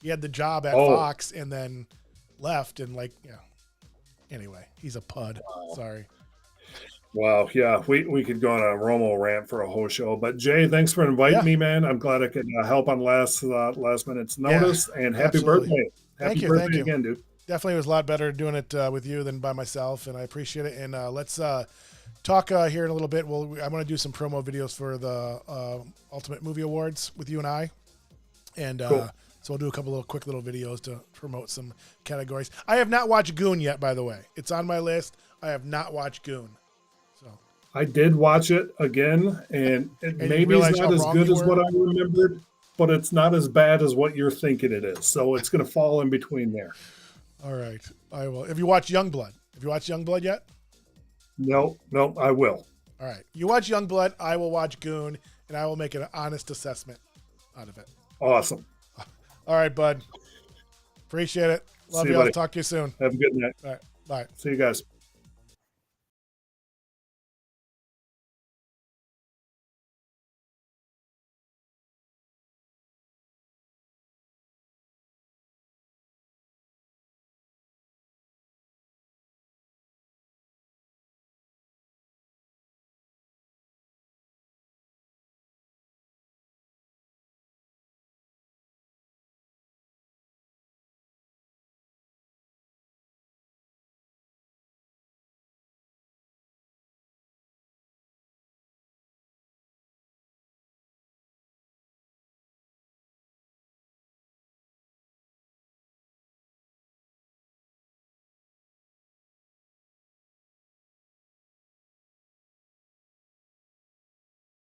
He had the job at Fox and then left, and anyway, he's a pud. Wow. Sorry. Wow, yeah, we could go on a Romo rant for a whole show, but Jay, thanks for inviting me, man. I'm glad I could help on last minute's notice, and happy birthday! Happy birthday again, dude. Definitely was a lot better doing it with you than by myself, and I appreciate it. And let's talk here in a little bit. I want to do some promo videos for the Ultimate Movie Awards with you and I, and cool. So we'll do a couple of quick little videos to promote some categories. I have not watched Goon yet, by the way. It's on my list. I have not watched Goon. I did watch it again, and maybe it's not as good as what I remembered, but it's not as bad as what you're thinking it is. So it's going to fall in between there. All right. I will. Have you watched Youngblood? Have you watched Youngblood yet? No, I will. All right. You watch Youngblood, I will watch Goon, and I will make an honest assessment out of it. Awesome. All right, bud. Appreciate it. Love you. I'll talk to you soon. Have a good night. All right. Bye. See you guys.